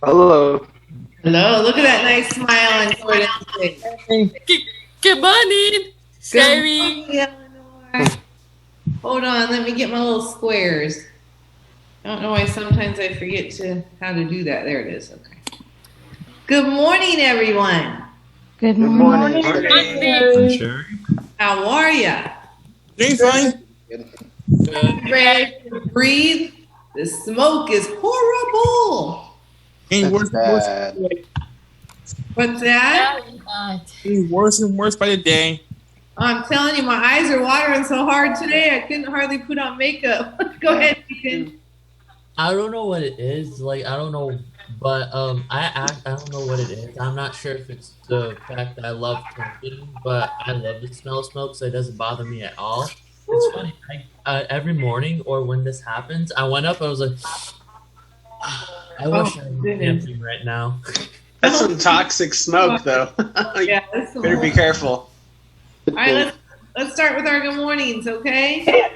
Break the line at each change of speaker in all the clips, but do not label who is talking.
Hello.
Hello, look at that nice smile on Jordan's face.
Good morning,
Good
Sherry.
morning, Eleanor. Hold on, let me get my little squares. I don't know why sometimes I forget how to do that. There it is. Okay. Good morning, everyone.
Good
morning.
Morning.
Sherry.
How are ya?
Doing fine.
Ready to breathe? The smoke is horrible.
Getting worse,
That's
and
What's that?
getting worse and worse by the day.
I'm telling you, my eyes are watering so hard today, I couldn't hardly put on makeup. Go ahead, Ethan.
I don't know what it is. Like I don't know, but I don't know what it is. I'm not sure if it's the fact that I love cooking, but I love the smell of smoke, so it doesn't bother me at all. It's funny. Every morning or when this happens, I went up. I was like, I wish I was camping right now.
That's some toxic smoke, though.
Yeah, that's the
Better be careful.
All right, let's start with our good mornings, okay?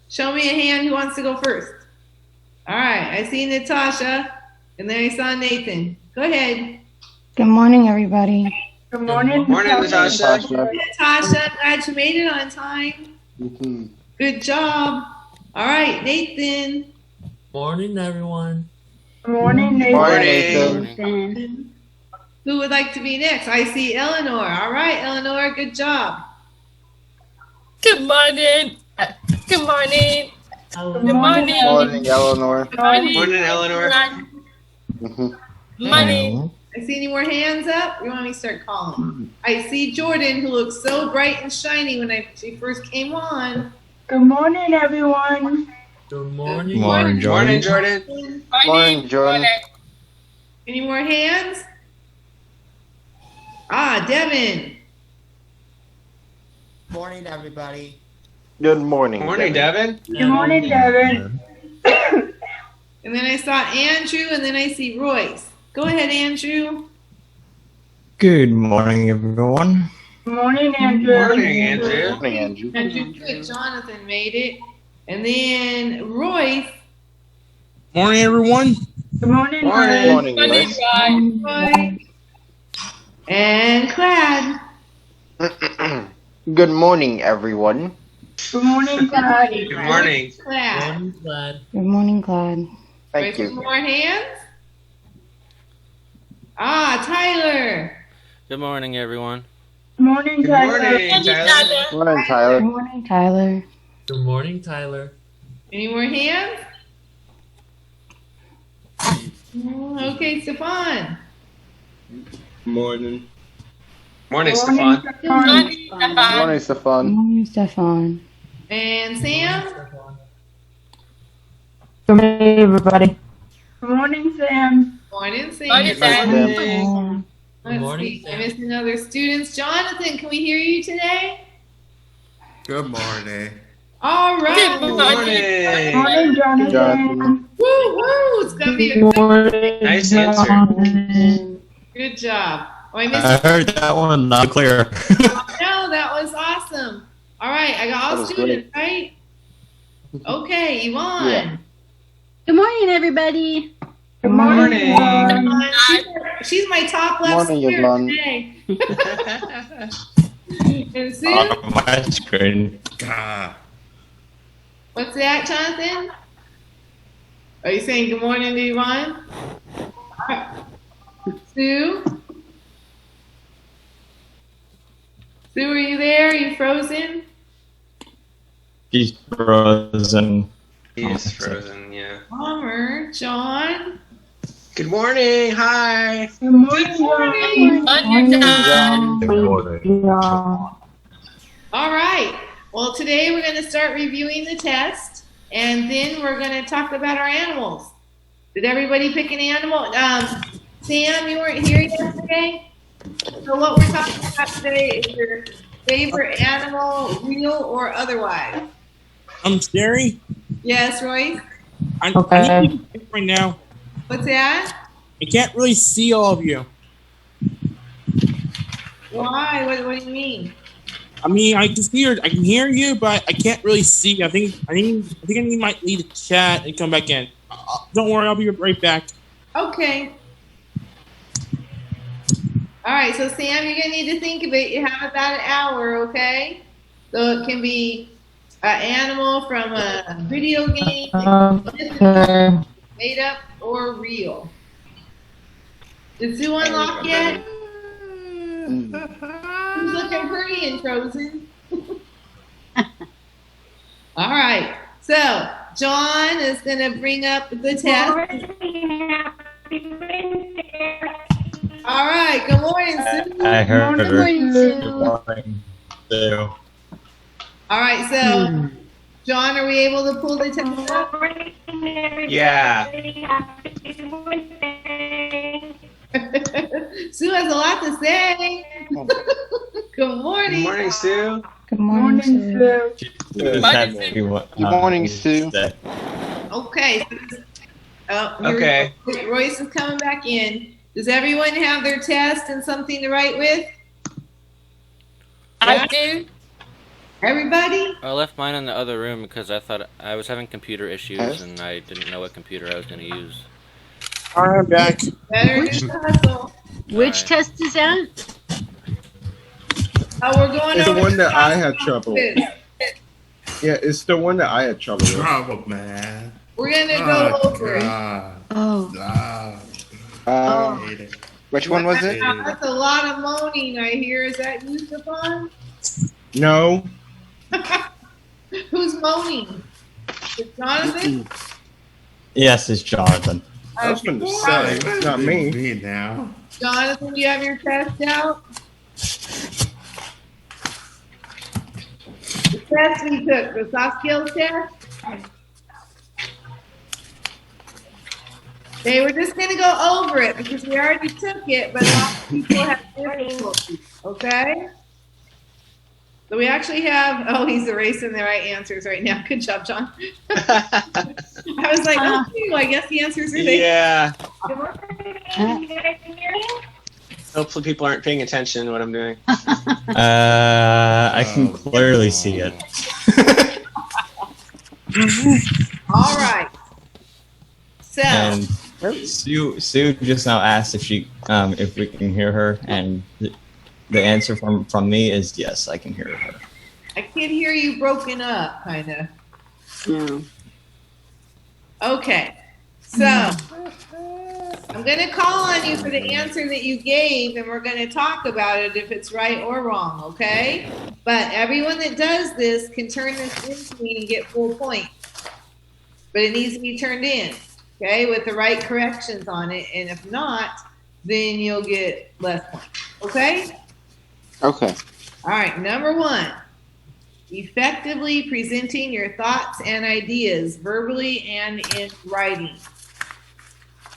Show me a hand who wants to go first. All right, I see Natasha, and then I saw Nathan. Go ahead.
Good morning, everybody.
Good morning.
Morning, Natasha.
Natasha, glad you made it on time.
Mhm.
Good job. All right, Nathan.
Morning, everyone.
Good morning,
Morning.
Nathan.
Who would like to be next? I see Eleanor. All right, Eleanor, good job.
Good morning. Good morning.
Good
Good morning.
Morning, Eleanor.
Good morning.
Morning, Eleanor.
Mhm.
Morning.
I see any more hands up? You want me to start calling? I see Jordan, who looks so bright and shiny when she first came on.
Good morning, everyone.
Good morning.
Morning,
Morning, Jordan.
Morning, Jordan.
Any more hands? Ah, Devin.
Morning, everybody.
Good morning.
Morning, Devin.
Good morning, Devin.
And then I saw Andrew, and then I see Royce. Go ahead, Andrew.
Good morning, everyone.
Good morning, Andrew.
Morning, Andrew.
Morning, Andrew.
Andrew, good. Jonathan made it. And then Royce.
Morning, everyone.
Good morning,
Morning.
Royce.
Morning, Royce.
Royce. And Clad.
Good morning, everyone.
Good morning, Todd.
Good morning.
Clad.
Morning, Glad.
Good morning, Clyde.
Thank
Some
you.
more hands? Ah, Tyler.
Good morning, everyone.
Good morning,
Good
Tyler.
morning, Tyler.
Morning,
Good
Tyler.
morning, Tyler.
Good morning, Tyler.
Any more hands? Okay, Stefan.
Morning.
Morning, Stefan.
Morning.
Morning,
Good
Stefan.
morning, Stefan.
And Sam.
Good morning, everybody. Good morning, Sam.
Morning, Sam.
Morning, Sam.
Morning.
Let's
Morning,
see. I
Sam.
missed another students. Jonathan, can we hear you today?
Good morning.
All right.
Good
Morning.
Morning, Jonathan.
Jonathan.
Woo woo! It's gonna be a
Good
good,
morning.
Nice answer.
good job. Oh, I
I
missed.
heard that one not clear.
No, that was awesome. All right, I got
That
all
was
students, right? Okay, Yvonne.
Yeah.
Good morning, everybody.
Good morning.
Morning.
Yvonne.
She's my top left
Morning,
student
Yvonne.
today. And Sue,
On my screen.
Ah,
what's that, Jonathan? Are you saying good morning to Yvonne? All right. Sue? Sue, are you there? Are you frozen?
She's frozen.
He is frozen, yeah.
Bummer. John?
Good morning. Hi.
Good morning,
morning.
Morning,
John.
Good morning.
John.
All right. Well, today we're going to start reviewing the test, and then we're going to talk about our animals. Did everybody pick an animal? Sam, you weren't here yesterday? So what we're talking about today is your favorite animal, real or otherwise.
Sherry.
Yes, Roy?
I need you right now.
What's that?
I can't really see all of you.
Why? What do you mean?
I mean, I can hear you, but I can't really see. I think I might need to chat and come back in. Don't worry, I'll be right back.
Okay. All right, so Sam, you're gonna need to think of it. You have about an hour, okay? So it can be an animal from a video game,
Okay.
made up or real. Did Sue unlock yet? Who's looking pretty and frozen? All right, so John is gonna bring up the test. All right, good morning, Sue.
I heard
Good
her.
morning,
Good
Sue.
morning. Sue.
All right, so John, are we able to pull the test up?
Yeah.
Sue has a lot to say. Good morning.
Good morning, Sue.
Good morning, Sue.
Just had maybe what-
Good morning,
you
Sue.
said.
Okay. Oh,
Okay.
Royce is coming back in. Does everyone have their test and something to write with?
I
do. Everybody?
I left mine in the other room because I thought I was having computer issues
Test?
and I didn't know what computer I was going to use.
I'm back.
Better do the hustle.
Which
Alright.
test is that?
Oh, we're going
It's the
over
one
to
that I had trouble.
quiz.
Yeah, it's the one that I had trouble with.
Trouble, man.
We're gonna go
Oh,
over it.
God.
Oh.
Ah,
Um,
hate it.
which one was it?
Wow, that's a lot of moaning I hear. Is that you, Stefan?
No,
Who's moaning? Is Jonathan?
Yes, it's Jonathan.
I was going to say, it's not me.
Me now.
Jonathan, do you have your test out? The test we took, the soft skills test. They were just gonna go over it because we already took it, but a lot of people have difficulty, okay? So we actually have, oh, he's erasing the right answers right now. Good job, John. I was like, oh, phew, I guess the answers are there.
Yeah. Hopefully people aren't paying attention to what I'm doing.
I can clearly see it.
All right. So,
And Sue just now asked if we can hear her, and the answer from me is yes, I can hear her.
I can hear you broken up, kind of.
No.
Okay. So, I'm going to call on you for the answer that you gave, and we're going to talk about it if it's right or wrong, okay? But everyone that does this can turn this in to me and get full points. But it needs to be turned in, okay, with the right corrections on it. And if not, then you'll get less points, okay?
Okay.
All right, number one, effectively presenting your thoughts and ideas verbally and in writing.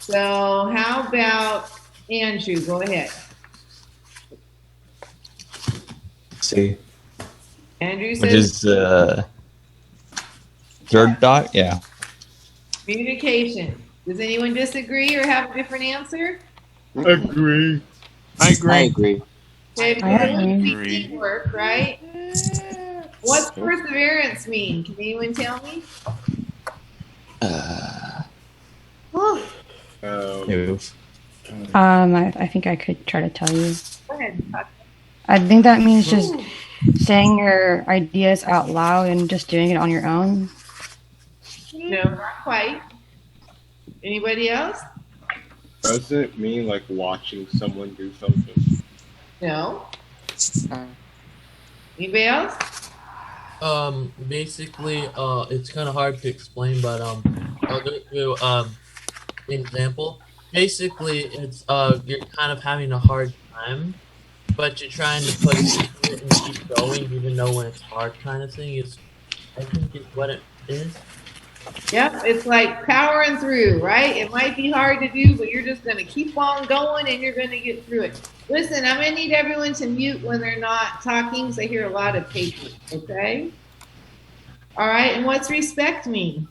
So how about Andrew? Go ahead.
See,
Andrew
which
says
is third dot. Yeah.
communication. Does anyone disagree or have a different answer?
agree.
I agree.
I agree.
Okay,
I agree.
it's teamwork, right? What's perseverance mean? Can anyone tell me? Oh,
Move.
I think I could try to tell you.
go ahead.
I think that means just saying your ideas out loud and just doing it on your own.
No, not quite. Anybody else?
Doesn't mean like watching someone do something.
No. Anybody else?
Basically, it's kind of hard to explain, but I'll go through an example. Basically, it's you're kind of having a hard time, but you're trying to put into it and keep going, even though when it's hard, kind of thing. Is I think it's what it is.
Yep, it's like powering through, right? It might be hard to do, but you're just going to keep on going and you're going to get through it. Listen, I'm going to need everyone to mute when they're not talking because I hear a lot of paper, okay? All right, and what's respect mean?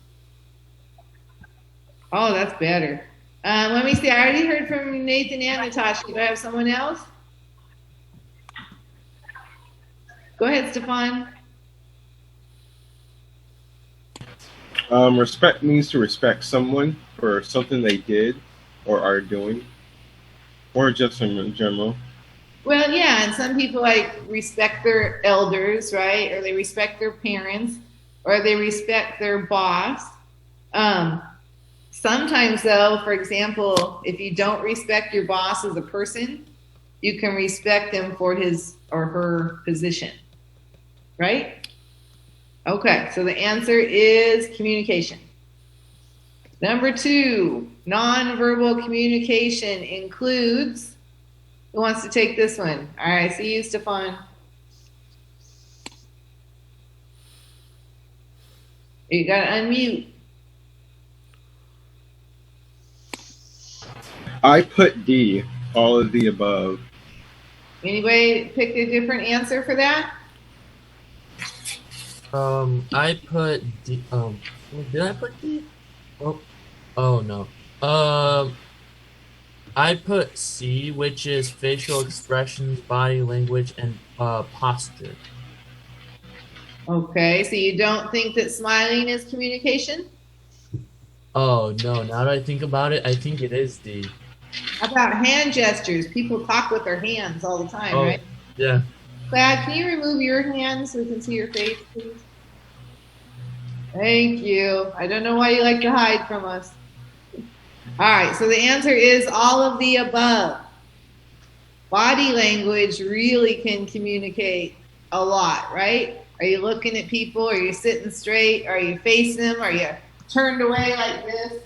Oh, that's better. Let me see. I already heard from Nathan and Natasha. Do I have someone else? Go ahead, Stefan.
Respect means to respect someone for something they did or are doing, or just in general.
Well, yeah, and some people like respect their elders, right? Or they respect their parents, or they respect their boss. Sometimes, though, for example, if you don't respect your boss as a person, you can respect them for his or her position, right? Okay, so the answer is communication. Number 2, nonverbal communication includes, who wants to take this one? All right, see you, Stefan. You gotta unmute.
I put D, all of the above.
Anybody pick a different answer for that?
I put D. Did I put D? Oh no. I put C, which is facial expressions, body language, and posture.
Okay, so you don't think that smiling is communication?
Oh no, now that I think about it, I think it is D.
How about hand gestures? People talk with their hands all the time,
Oh,
right?
yeah.
Glad, can you remove your hand so we can see your face, please? Thank you. I don't know why you like to hide from us. All right, so the answer is all of the above. Body language really can communicate a lot, right? Are you looking at people? Are you sitting straight? Are you facing them? Are you turned away like this?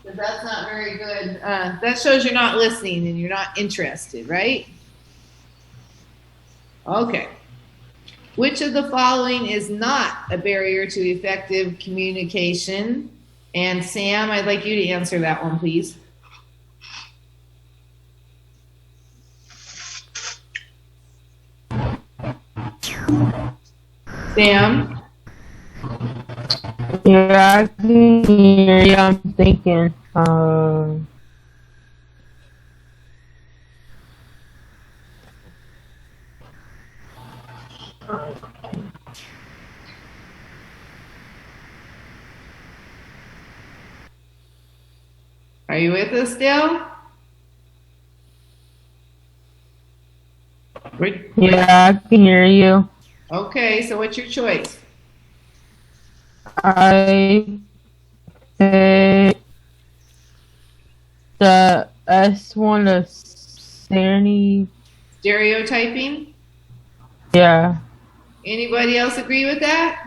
Because that's not very good. That shows you're not listening and you're not interested, right? Okay. Which of the following is not a barrier to effective communication? And Sam, I'd like you to answer that one, please. Sam?
Yeah, I can hear you. I'm thinking.
Are you with us still?
Yeah, I can hear you.
Okay, so what's your choice?
I say the S1, the Sandy.
Stereotyping?
Yeah.
Anybody else agree with that?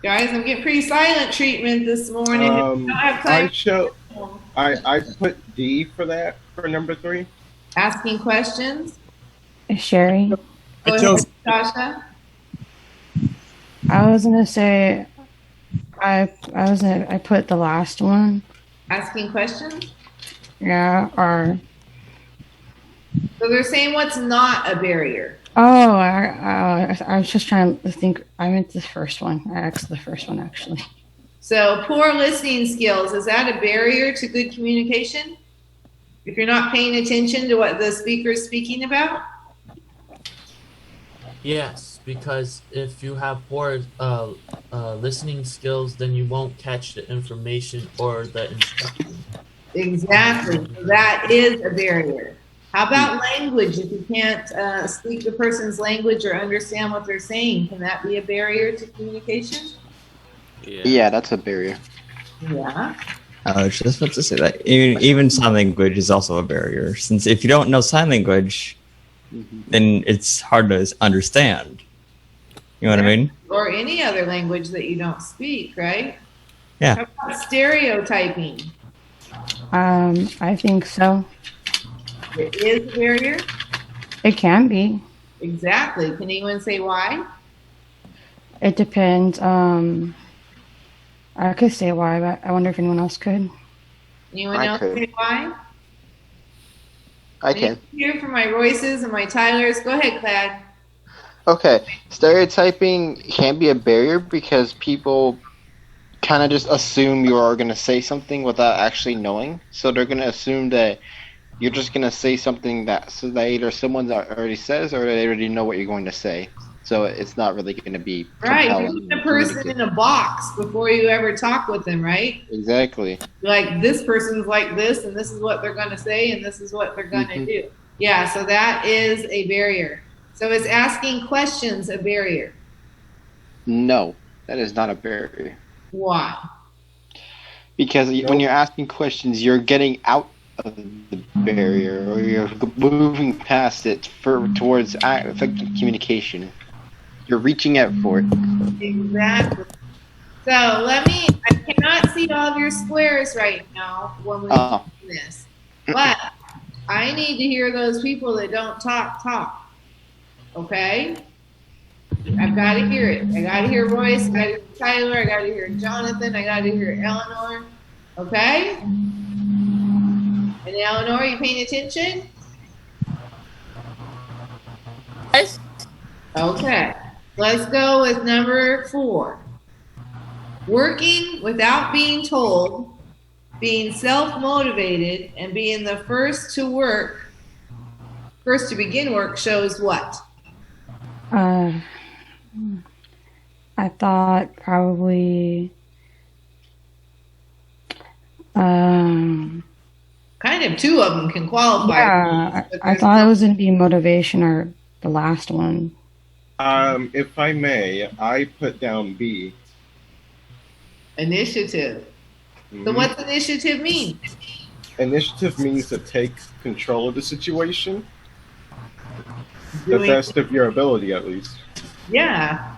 Guys, I'm getting pretty silent treatment this morning. I don't have time.
I put D for that, for number 3.
Asking questions.
Sherry?
Go ahead, Tasha.
I was gonna say, I put the last one.
Asking questions?
Yeah, or
So they're saying what's not a barrier.
oh, I was just trying to think. I meant the first one. I asked the first one actually.
So poor listening skills, is that a barrier to good communication? If you're not paying attention to what the speaker is speaking about?
Yes, because if you have poor listening skills, then you won't catch the information or the instruction.
Exactly. That is a barrier. How about language? If you can't speak the person's language or understand what they're saying, can that be a barrier to communication?
Yeah, that's a barrier.
Yeah.
I was just about to say that. Even sign language is also a barrier, since if you don't know sign language, then it's hard to understand. You know what I mean?
Or any other language that you don't speak, right?
Yeah.
How about stereotyping?
I think so.
It is a barrier?
It can be.
Exactly. Can anyone say why?
It depends. I could say why, but I wonder if anyone else could.
Anyone
I
else
could.
say why?
I can.
Hear from my Royces and my Tylers. Go ahead, Clad.
Okay, stereotyping can be a barrier because people kind of just assume you are going to say something without actually knowing. So they're going to assume that you're just going to say something that either someone already says or they already know what you're going to say. So it's not really going to be
Right, you're
compelling.
putting a person in a box before you ever talk with them, right?
Exactly.
Like, this person's like this, and this is what they're going to say, and this is what they're going to do. Yeah, so that is a barrier. So is asking questions a barrier?
No, that is not a barrier.
Why?
Because when you're asking questions, you're getting out of the barrier, or you're moving past it towards effective communication. You're reaching out for it.
Exactly. So I cannot see all of your squares right now when we do this. But I need to hear those people that don't talk. Okay? I've got to hear it. I got to hear Royce. I got to hear Tyler. I got to hear Jonathan. I got to hear Eleanor. Okay? And Eleanor, you paying attention?
Yes.
Okay. Let's go with number 4. Working without being told, being self-motivated, and being the first to begin work shows what?
I thought probably
kind of 2 of them can qualify.
Yeah, I thought it was going to be motivation or the last one.
If I may, I put down B.
Initiative. So what's initiative mean?
Initiative means to take control of the situation. The best of your ability, at least.
Yeah,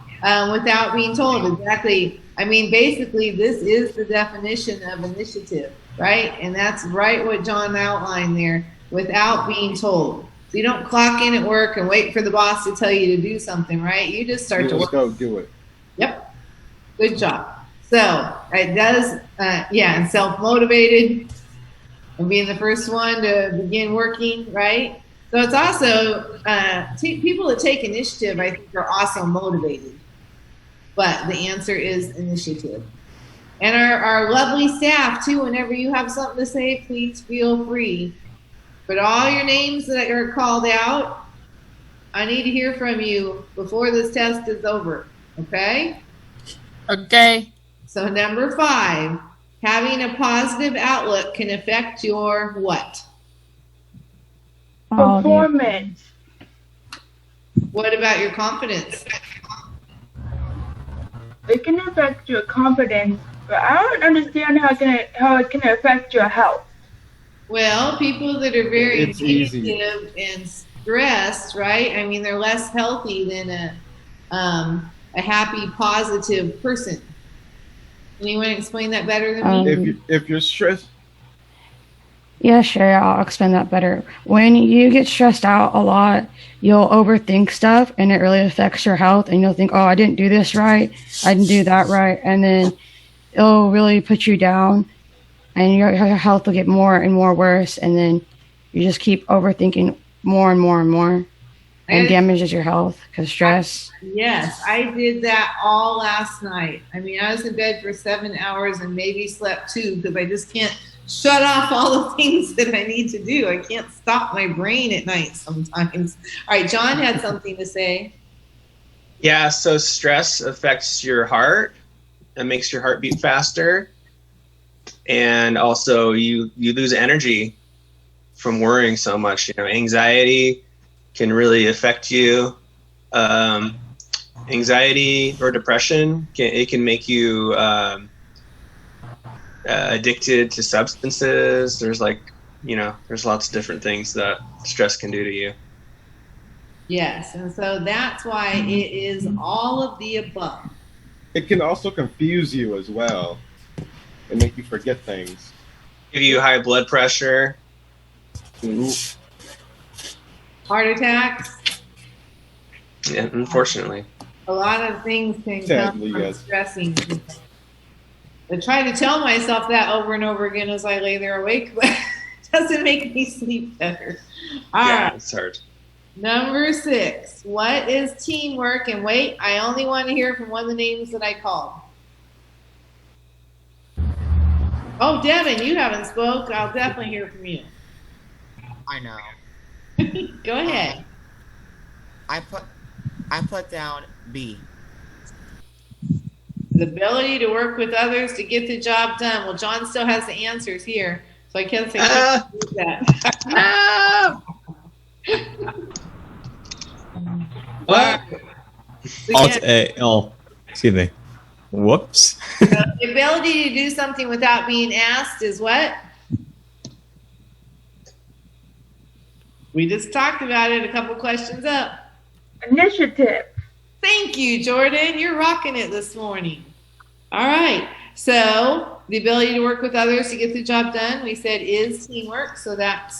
without being told. Exactly. I mean, basically, this is the definition of initiative, right? And that's right what John outlined there, without being told. So you don't clock in at work and wait for the boss to tell you to do something, right? You just start to work.
Go do it.
Yep. Good job. So it does, and self-motivated and being the first one to begin working, right? So it's also, people that take initiative, I think, are also motivated. But the answer is initiative. And our lovely staff, too, whenever you have something to say, please feel free. But all your names that are called out, I need to hear from you before this test is over. Okay?
Okay.
So number 5, having a positive outlook can affect your what?
Performance.
What about your confidence?
It can affect your confidence, but I don't understand how it can affect your health.
Well, people that are very
It's easy.
negative and stressed, right? I mean, they're less healthy than a happy, positive person. Anyone explain that better than me?
If you're stressed.
Yeah, sure. I'll explain that better. When you get stressed out a lot, you'll overthink stuff, and it really affects your health. And you'll think, "Oh, I didn't do this right. I didn't do that right," and then it'll really put you down, and your health will get more and more worse. And then you just keep overthinking more and more and more, and damages your health because stress.
Yes, I did that all last night. I mean, I was in bed for 7 hours and maybe slept 2 because I just can't shut off all the things that I need to do. I can't stop my brain at night sometimes. All right, John had something to say.
Yeah, so stress affects your heart. It makes your heart beat faster. And also you lose energy from worrying so much. You know, anxiety can really affect you. Anxiety or depression can make you addicted to substances. There's there's lots of different things that stress can do to you.
Yes, and so that's why it is all of the above.
It can also confuse you as well and make you forget things.
Give you high blood pressure.
Heart attacks.
Yeah, unfortunately.
A lot of things can
Sadly,
come from
yes.
stressing. I try to tell myself that over and over again as I lay there awake, but it doesn't make me sleep better. All right.
It's hard.
Number 6. What is teamwork? And wait, I only want to hear from one of the names that I called. Oh, Devin, you haven't spoke. I'll definitely hear from you.
I know.
Go ahead.
I put I put down B.
The ability to work with others to get the job done. Well, John still has the answers here, so I can't say that.
What?
Alt A. Oh, excuse me. Whoops.
The ability to do something without being asked is what? We just talked about it a couple questions up.
Initiative.
Thank you, Jordan. You're rocking it this morning. All right. So the ability to work with others to get the job done, we said is teamwork. So that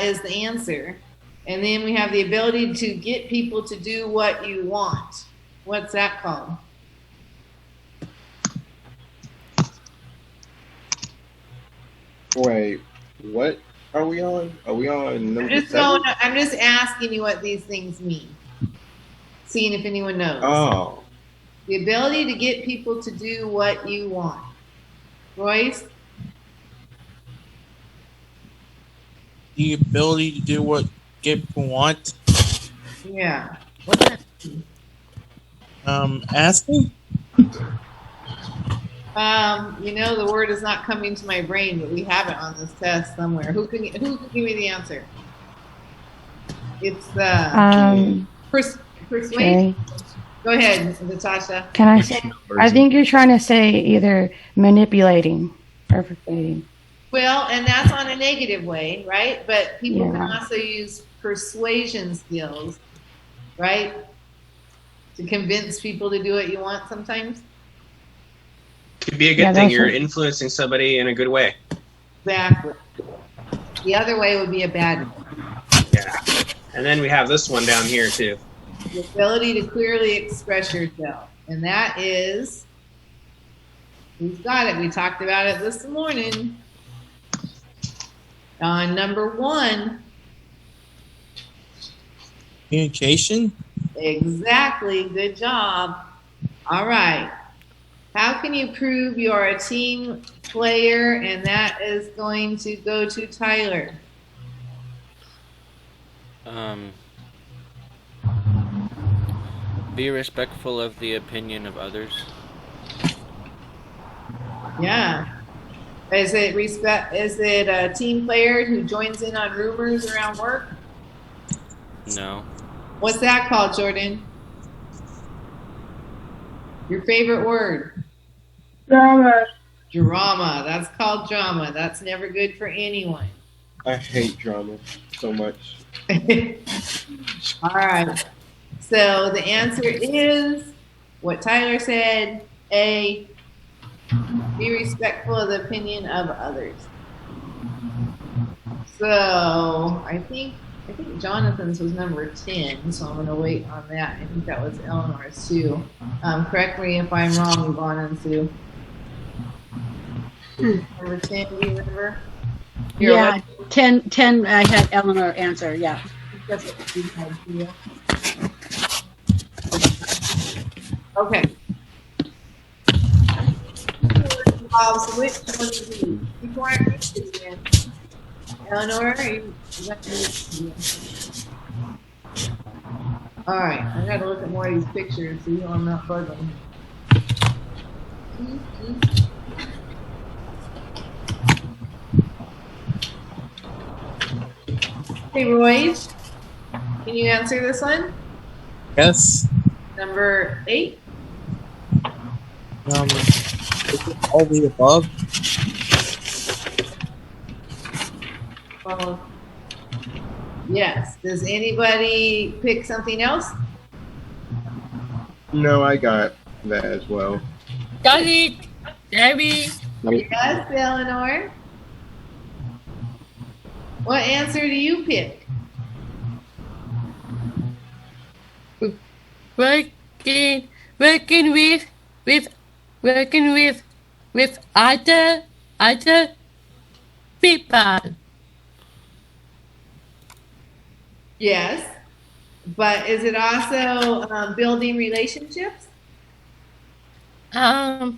is the answer. And then we have the ability to get people to do what you want. What's that called?
Wait, what are we on? Are we on number 7?
I'm just asking you what these things mean. Seeing if anyone knows.
Oh.
The ability to get people to do what you want. Royce?
The ability to do what people want.
Yeah. What's that mean?
Asking?
The word is not coming to my brain, but we have it on this test somewhere. Who can give me the answer? It's persuade.
Okay.
Go ahead, Natasha.
Can I say? I think you're trying to say either manipulating or persuading.
Well, and that's on a negative way, right? But people can
Yeah.
also use persuasion skills, right? To convince people to do what you want sometimes.
Could be a good thing. You're influencing somebody in a good way.
Exactly. The other way would be a bad one.
Yeah. And then we have this one down here too.
The ability to clearly express yourself. And that is, who's got it? We talked about it this morning. On number 1.
Communication?
Exactly. Good job. All right. How can you prove you are a team player? And that is going to go to Tyler.
Be respectful of the opinion of others.
Yeah. Is it a team player who joins in on rumors around work?
No.
What's that called, Jordan? Your favorite word?
Drama.
Drama. That's called drama. That's never good for anyone.
I hate drama so much.
All right. So the answer is what Tyler said, A, be respectful of the opinion of others. So I think Jonathan's was number 10, so I'm going to wait on that. I think that was Eleanor's too. Correct me if I'm wrong, Yvonne and Sue. Number 10, do you remember?
Yeah, 10, I had Eleanor answer, yeah.
That's what you had here. Okay. So which one is he? Before I read this again. Eleanor, you got to read this again. All right, I got to look at more of these pictures so I'm not bugging. Hey, Royce, can you answer this one?
Yes.
Number 8.
All the above.
Well, yes. Does anybody pick something else?
No, I got that as well.
Got it, Debbie.
Yes, Eleanor. What answer do you pick?
Working with other people.
Yes, but is it also building relationships?
I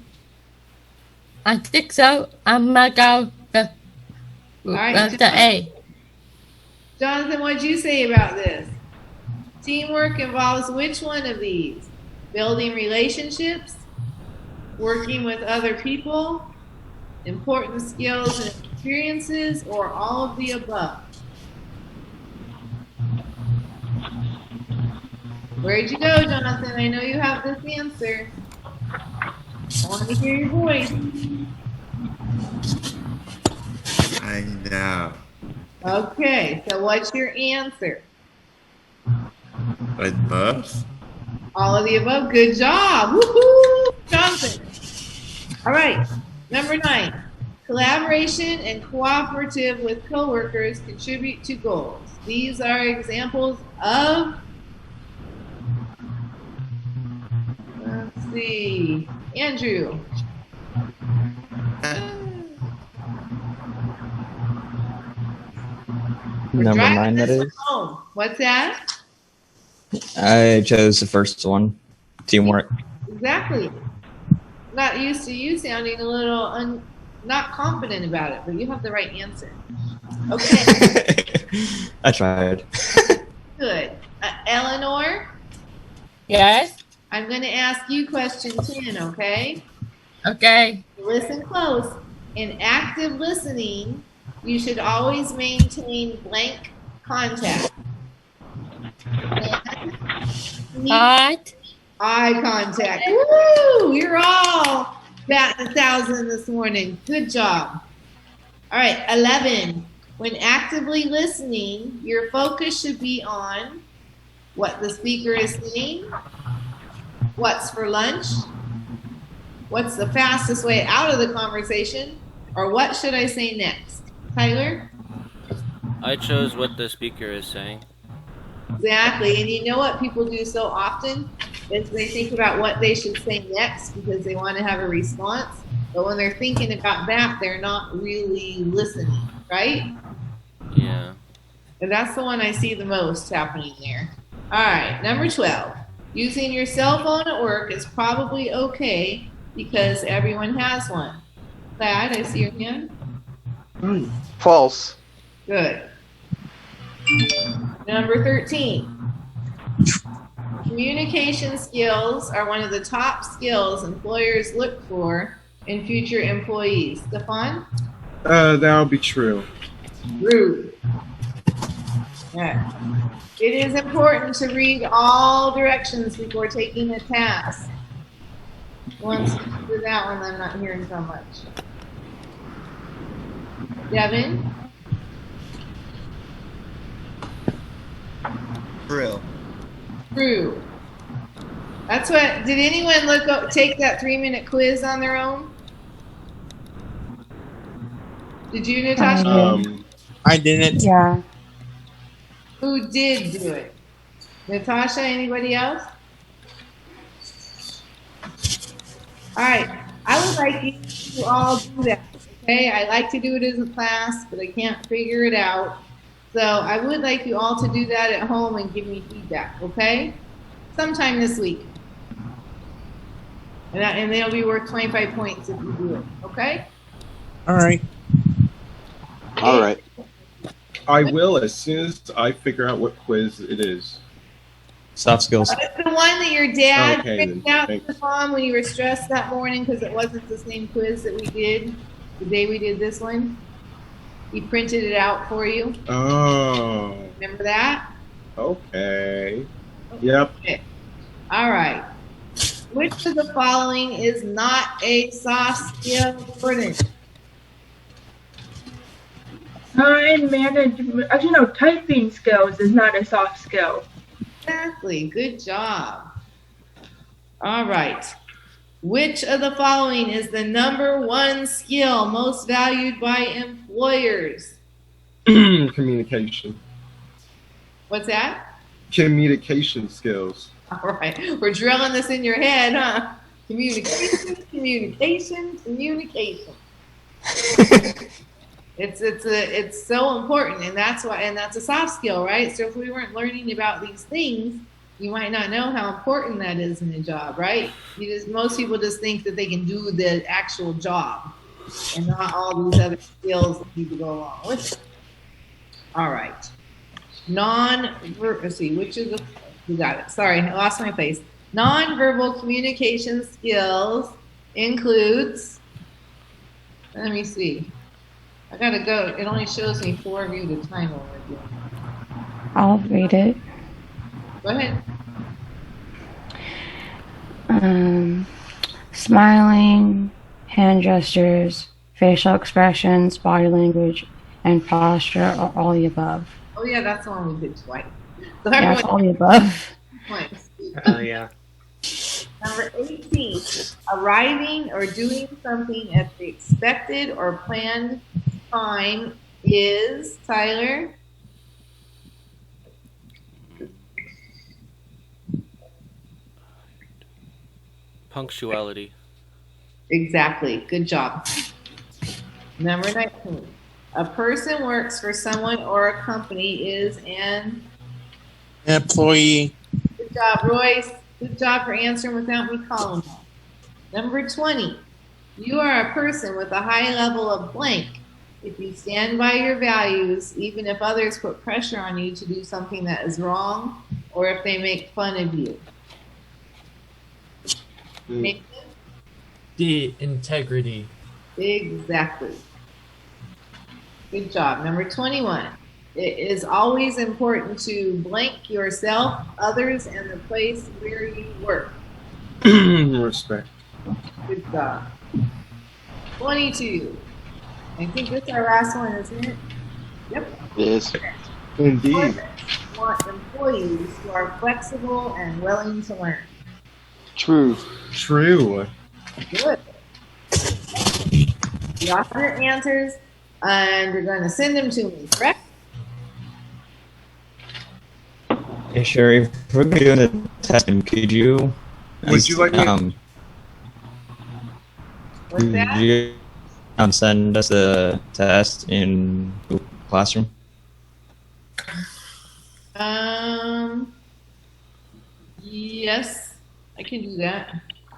think so. I'm gonna go with
All right,
the A.
Jonathan, what'd you say about this? Teamwork involves which one of these? Building relationships, working with other people, important skills and experiences, or all of the above? Where'd you go, Jonathan? I know you have this answer. I want to hear your voice.
I know.
Okay, so what's your answer?
With both?
All of the above. Good job. Woohoo! Jonathan. All right. Number 9. Collaboration and cooperative with coworkers contribute to goals. These are examples of, let's see, Andrew.
Number 9, that is.
Home. What's that?
I chose the first one. Teamwork.
Exactly. Not used to you sounding a little not confident about it, but you have the right answer. Okay.
I tried.
Good. Eleanor?
Yes?
I'm going to ask you question 10, okay?
Okay.
Listen close. In active listening, you should always maintain blank contact.
What?
Eye contact. Woo! You're all batting 1,000 this morning. Good job. All right, 11. When actively listening, your focus should be on what the speaker is saying, what's for lunch, what's the fastest way out of the conversation, or what should I say next? Tyler?
I chose what the speaker is saying.
Exactly. And you know what people do so often is they think about what they should say next because they want to have a response. But when they're thinking about that, they're not really listening, right?
Yeah.
And that's the one I see the most happening there. All right, number 12. Using your cell phone at work is probably okay because everyone has one. Thad, I see your hand.
False.
Good. Number 13. Communication skills are one of the top skills employers look for in future employees. Stefan?
That'll be true.
True. Yeah. It is important to read all directions before taking a task. Once you do that one, I'm not hearing so much. Devin?
True.
True. That's what. Did anyone take that 3-minute quiz on their own? Did you, Natasha?
I didn't.
Yeah.
Who did do it? Natasha? Anybody else? All right. I would like you to all do that. Okay. I like to do it as a class, but I can't figure it out. So I would like you all to do that at home and give me feedback, okay? Sometime this week. And they'll be worth 25 points if you do it, okay?
All right.
All right. I will as soon as I figure out what quiz it is.
Soft skills.
It's the one that your dad
Okay,
printed
then.
out
Thanks.
to Mom when you were stressed that morning because it wasn't the same quiz that we did the day we did this one. He printed it out for you.
Oh.
Remember that?
Okay. Yep.
Okay. All right. Which of the following is not a soft skill, Jordan?
Time management. Actually, no. Typing skills is not a soft skill.
Exactly. Good job. All right. Which of the following is the #1 skill most valued by employers?
Communication.
What's that?
Communication skills.
All right. We're drilling this in your head, huh? Communication, communication, communication. It's so important, and that's a soft skill, right? So if we weren't learning about these things, you might not know how important that is in a job, right? Most people just think that they can do the actual job and not all these other skills that need to go along with it. All right. Let's see, which is You got it. Sorry, I lost my place. Nonverbal communication skills includes, let me see. I gotta go. It only shows me 4 of you at a time when we're doing it.
I'll read it.
Go ahead.
Smiling, hand gestures, facial expressions, body language, and posture are all the above.
Oh yeah, that's the one we did twice. So
Yeah, it's all the above.
points.
Yeah.
Number 18, arriving or doing something at the expected or planned time is, Tyler?
Punctuality.
Exactly. Good job. Number 19, a person works for someone or a company is an
Employee.
Good job, Royce. Good job for answering without me calling you. Number 20. You are a person with a high level of blank. If you stand by your values, even if others put pressure on you to do something that is wrong, or if they make fun of you. Nathan?
The integrity.
Exactly. Good job. Number 21. It is always important to blank yourself, others, and the place where you work.
Respect.
Good job. 22. I think this is our last one, isn't it? Yep.
It is.
Indeed.
Want employees who are flexible and willing to learn.
True.
True.
Good. You got your answers, and you're going to send them to me, correct?
Yeah, sure. If we're going to do the testing, could you...
Would you like me-
What's that?
Could you send us a test in Google Classroom?
Yes, I can do that.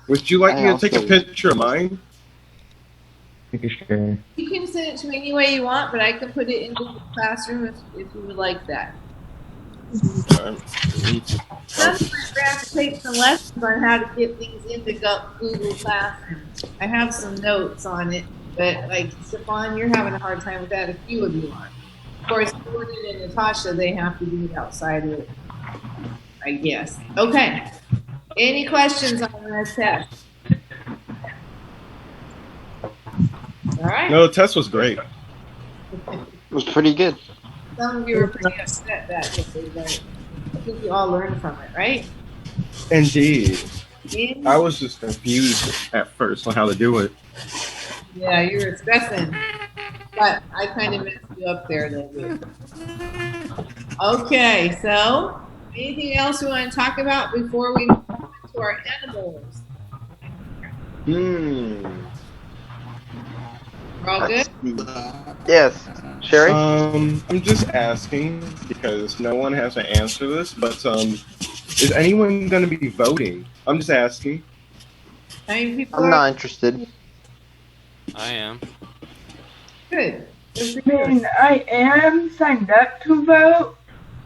Would you like
I
me to take a
also-
picture of mine?
Sure.
You can send it to me any way you want, but I can put it in Google Classroom if you would like that. Sometimes I have to take some lessons on how to get things into Google Classroom. I have some notes on it, but like Stefan, you're having a hard time with that. A few of you are. Of course, Gordon and Natasha, they have to do it outside of it, I guess. Okay. Any questions on that test? All right.
No, the test was great.
It was pretty good.
Some of you were pretty upset that, but I think you all learned from it, right?
Indeed. I was just confused at first on how to do it.
Yeah, you were stressing, but I kind of messed you up there a little bit. Okay, so anything else we want to talk about before we move on to our animals? We're all good?
Yes. Sherry?
I'm just asking because no one has to answer this, but is anyone going to be voting? I'm just asking.
I'm not interested.
I am.
Good.
I mean, I am signed up to vote,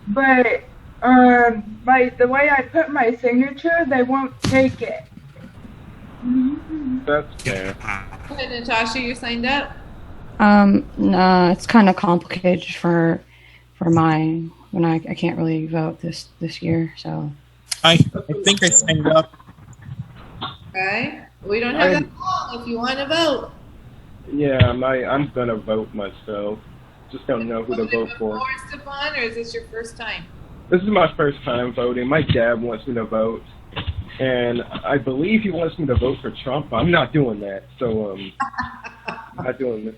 but by the way I put my signature, they won't take it.
That's fair.
Go ahead, Natasha, you signed up?
No, it's kind of complicated for mine when I can't really vote this year. So
I think I signed up.
Okay. We don't have that long if you want to vote.
Yeah, I'm going to vote myself. Just don't know who to vote for.
Before, Stefan, or is this your first time?
This is my first time voting. My dad wants me to vote, and I believe he wants me to vote for Trump. But I'm not doing that, so not doing this.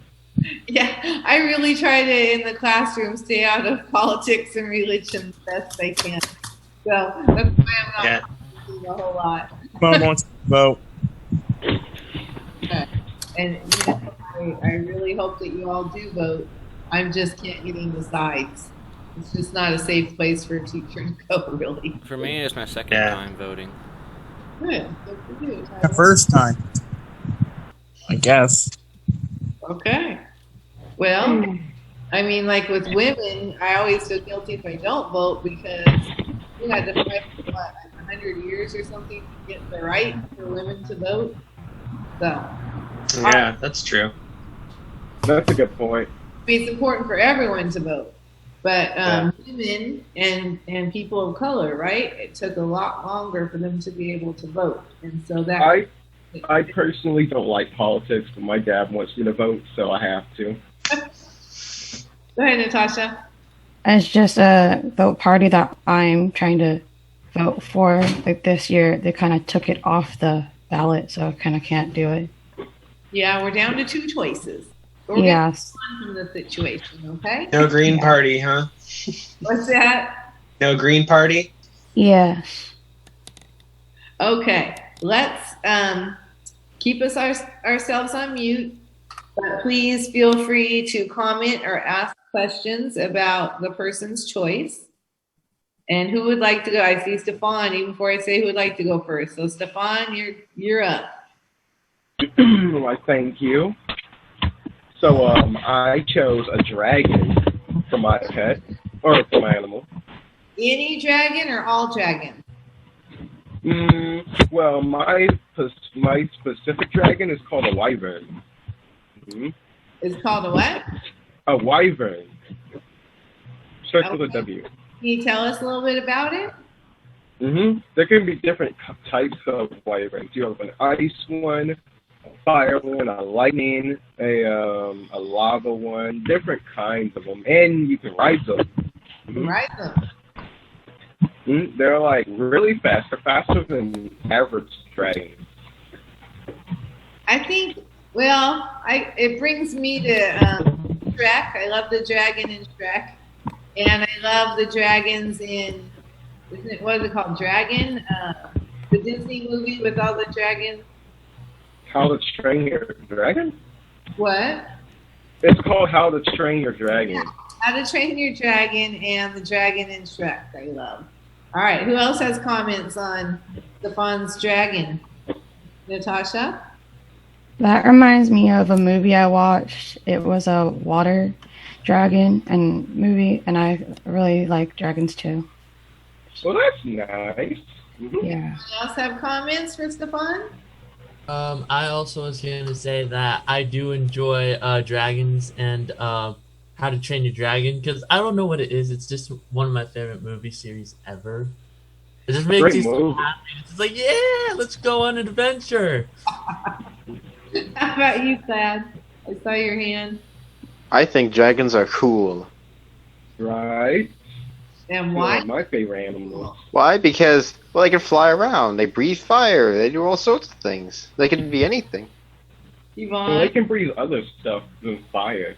Yeah, I really try to, in the classroom, stay out of politics and religion as best I can. So that's why I'm not voting a whole lot.
Mom wants to vote.
Okay. And you know, I really hope that you all do vote. I just can't get in the sides. It's just not a safe place for a teacher to go, really.
For me, it's my second time voting.
Good. Good for you,
The
Tyler.
first time. I guess.
Okay. Well, I mean, like with women, I always feel guilty if I don't vote because we had to fight for what, 100 years or something to get the right for women to vote. So,
Yeah, that's true.
That's a good point.
I mean, it's important for everyone to vote, but women and people of color, right? It took a lot longer for them to be able to vote, and so that.
I personally don't like politics, but my dad wants me to vote, so I have to.
Go ahead, Natasha.
It's just the party that I'm trying to vote for. Like this year, they kind of took it off the ballot, so I kind of can't do it.
Yeah, we're down to 2 choices. We're
Yes.
getting on from the situation, okay?
No Green Party, huh?
What's that?
No Green Party?
Yes.
Okay, let's keep us ourselves on mute, but please feel free to comment or ask questions about the person's choice. And who would like to go? I see Stefan, even before I say who would like to go first. So Stefan, you're up.
Why, thank you. So I chose a dragon for my pet, or for my animal.
Any dragon or all dragons?
Well, my specific dragon is called a wyvern.
It's called a what?
A wyvern. Starts with a W.
Can you tell us a little bit about it?
There can be different types of wyverns. You have an ice one, a fire one, a lightning, a lava one, different kinds of them, and you can ride them.
Ride them.
They're like really fast. They're faster than average dragons.
I think. Well, it brings me to Shrek. I love the dragon in Shrek, and I love the dragons in. What is it called? Dragon. The Disney movie with all the dragons.
How to Train Your Dragon?
What?
It's called How to Train Your Dragon.
Yeah. How to Train Your Dragon and the dragon in Shrek. I love. All right. Who else has comments on Stefan's dragon? Natasha?
That reminds me of a movie I watched. It was a water dragon and movie, and I really like dragons too.
Well, that's nice.
Yeah.
Anyone else have comments for Stefan?
I also was going to say that I do enjoy dragons and How to Train Your Dragon, because I don't know what it is. It's just one of my favorite movie series ever. It just makes you so happy. It's just like, yeah, let's go on an adventure.
How about you, Thad? I saw your hand.
I think dragons are cool.
Right.
And why?
They're my favorite animal.
Why? Because, well, they can fly around. They breathe fire. They do all sorts of things. They can be anything.
Yvonne?
Well, they can breathe other stuff than fire.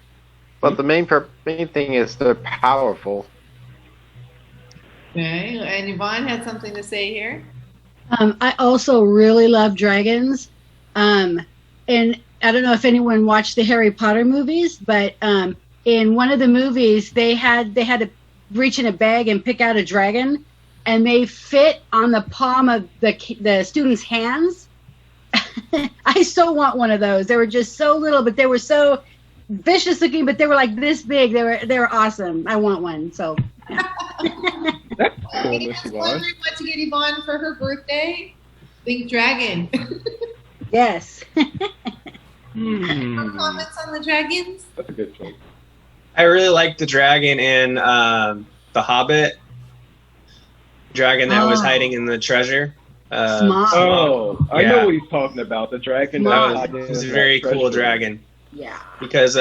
But the main thing is they're powerful.
Okay. And Yvonne had something to say here.
I also really love dragons. And I don't know if anyone watched the Harry Potter movies, but in one of the movies, they had to reach in a bag and pick out a dragon, and they fit on the palm of the student's hands. I so want one of those. They were just so little, but they were so vicious looking, but they were like this big. They were awesome. I want one. So.
That's cool, Miss Yvonne.
Wondering what to get Yvonne for her birthday? Think dragon.
Yes.
More comments on the dragons?
That's a good choice.
I really like the dragon in The Hobbit. Dragon that was hiding in the treasure.
I know what he's talking about. The dragon.
That was a very cool dragon.
Yeah.
Because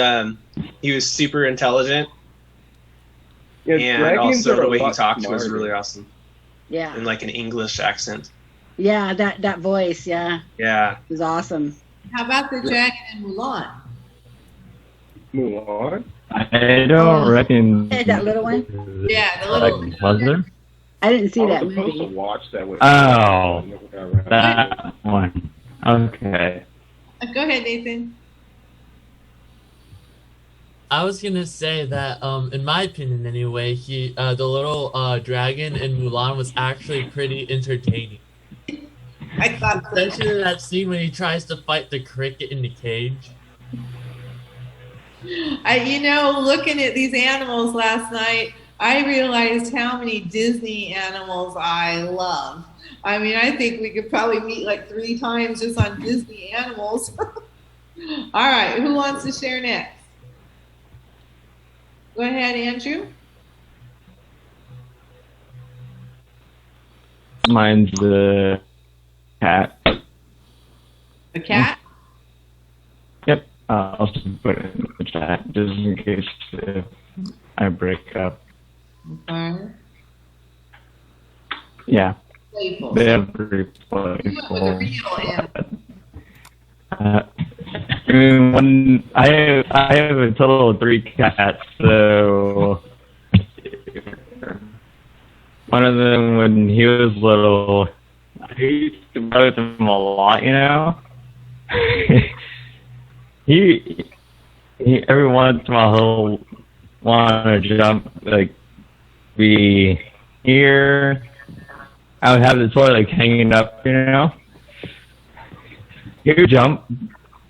he was super intelligent.
Yeah,
and also the way he talked was
smarter.
really awesome.
Yeah.
In like an English accent.
Yeah, that voice, yeah.
Yeah.
It was awesome.
How about the dragon in Mulan?
Mulan?
I don't reckon.
That little one?
Yeah, the little.
Was there?
I didn't see that
I was supposed
movie.
to watch that with
Oh, that one. Okay.
Go ahead, Nathan.
I was gonna say that, in my opinion, anyway, the little dragon in Mulan was actually pretty entertaining.
I thought so.
Especially that scene when he tries to fight the cricket in the cage.
Looking at these animals last night, I realized how many Disney animals I love. I mean, I think we could probably meet like 3 times just on Disney animals. All right, who wants to share next? Go ahead, Andrew.
Mine's the cat.
The cat?
Yep. I'll just put it in the chat just in case I break up.
Okay.
Yeah.
Playful.
They have very playful. I mean, I have a total of 3 cats, so one of them when he was little, I used to play with him a lot, you know. he every once in a while he'll want to jump, like be here. I would have the toy like hanging up, you know. He would jump.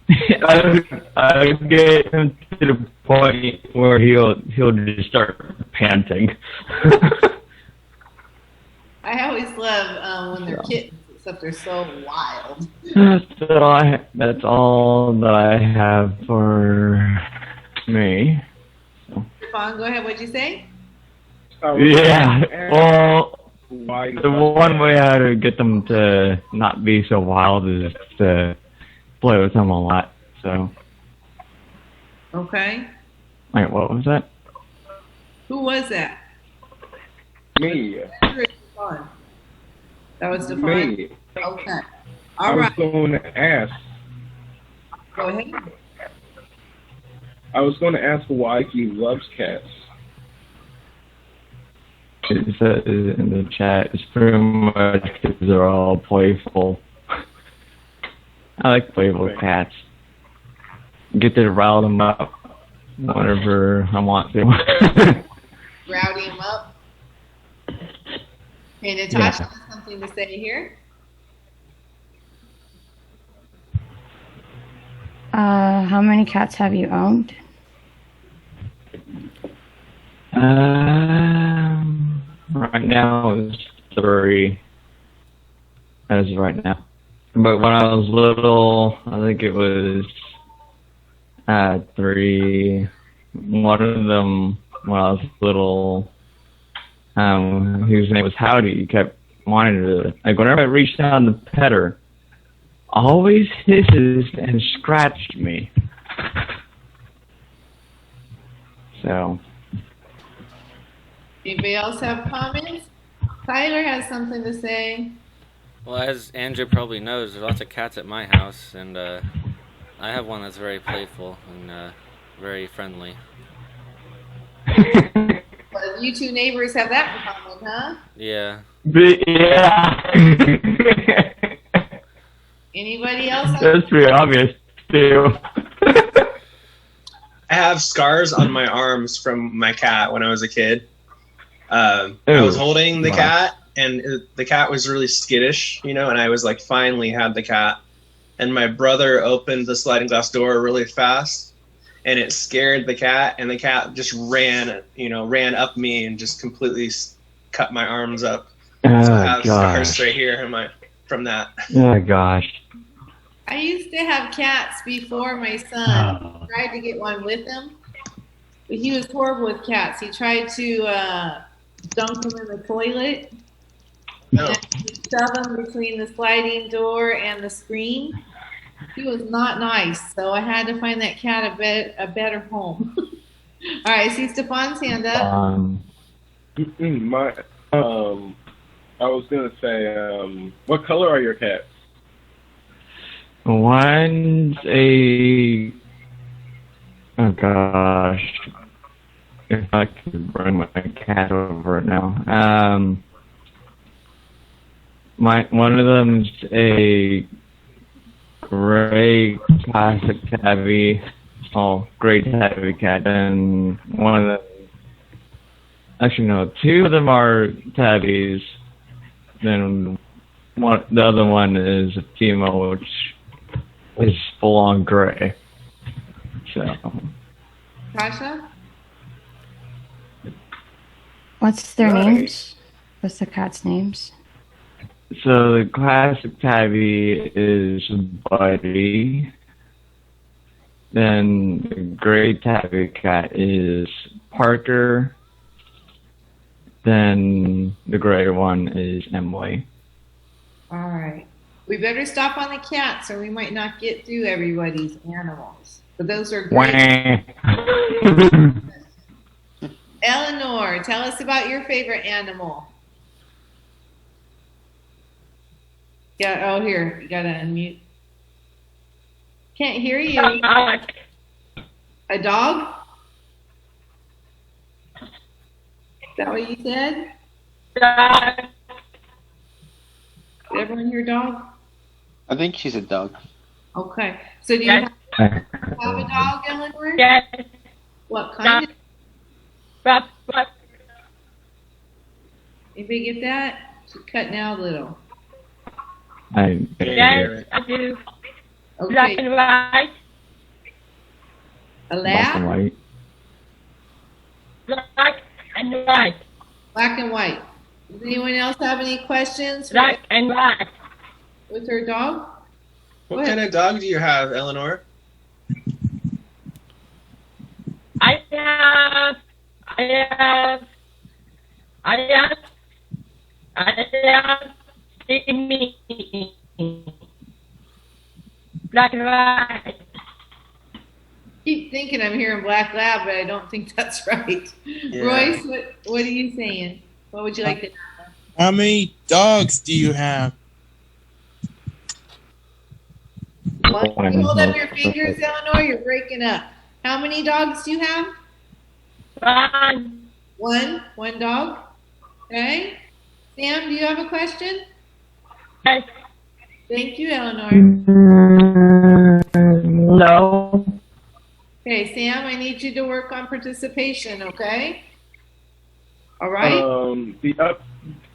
I would get him to the point where he'll just start panting.
I always love when they're kittens, except they're so wild.
That's all that I have for me.
Stefan, go ahead. What'd you say?
Yeah. Well, the one way how to get them to not be so wild is to play with them a lot. So.
Okay.
Wait, what was that?
Who was that?
Me.
That was Stefan?
Me.
Okay.
I
All
was
right.
going to ask.
Go ahead.
I was going to ask why he loves cats.
It says in the chat, it's pretty much because they're all playful. I like playful cats. Get to rile them up whenever I want to.
Rowdy him up. Okay, Natasha has something to say here.
How many cats have you owned?
Right now it's 3. As of right now. But when I was little, I think it was 3. One of them, when I was little, whose name was Howdy, he kept wanting to, like, whenever I reached down to pet her, always hisses and scratched me. So.
Anybody else have comments? Tyler has something to say.
Well, as Andrew probably knows, there's lots of cats at my house, and I have one that's very playful and very friendly.
Well, you 2 neighbors have that in common, huh?
Yeah.
Yeah.
Anybody else?
That's pretty obvious, too.
I have scars on my arms from my cat when I was a kid. I was holding the cat, and the cat was really skittish, you know, and I was like, finally had the cat. And my brother opened the sliding glass door really fast, and it scared the cat, and the cat just ran up me and just completely cut my arms up.
Oh,
so I have
gosh.
scars right here from that.
Oh, gosh.
I used to have cats before my son. I tried to get one with him, but he was horrible with cats. He tried to dunk them in the toilet, and shove them between the sliding door and the screen. He was not nice, so I had to find that cat a better home. All right, I see Stefan's hand up.
I was gonna say, what color are your cats?
One's a... Oh, gosh. If I could bring my cat over it now. One of them's a gray classic tabby. Oh, gray tabby cat. And one of them... Actually, no. 2 of them are tabbies. Then the other one is a female, which is full-on gray. So...
Tasha?
What's their
Right.
names? What's the cat's names?
So the classic tabby is Buddy. Then the gray tabby cat is Parker. Then the gray one is Emily.
All right. We better stop on the cats or we might not get through everybody's animals. But those are great. Eleanor, tell us about your favorite animal. Yeah, oh, here, you gotta unmute. Can't hear you. A dog? Is that what you said? Did everyone hear dog?
I think she's a dog.
Okay. So do you have a dog, Eleanor? Yes. What kind? Anybody get that? She's cutting out a little.
I
Yes, I do.
Okay.
Black and white.
A
Black and
lab?
white.
Black and white.
Black and white. Does anyone else have any questions
Black and white.
with her dog?
What kind of dog do you have, Eleanor?
I have me. Black and white.
Keep thinking I'm hearing black lab, but I don't think that's right. Royce, what are you saying? What would you like to know?
How many dogs do you have?
Can you hold up your fingers, Eleanor? You're breaking up. How many dogs do you have?
One.
One dog? Okay. Sam, do you have a question?
Yes.
Thank you, Eleanor.
No.
Okay, Sam, I need you to work on participation, okay? All right?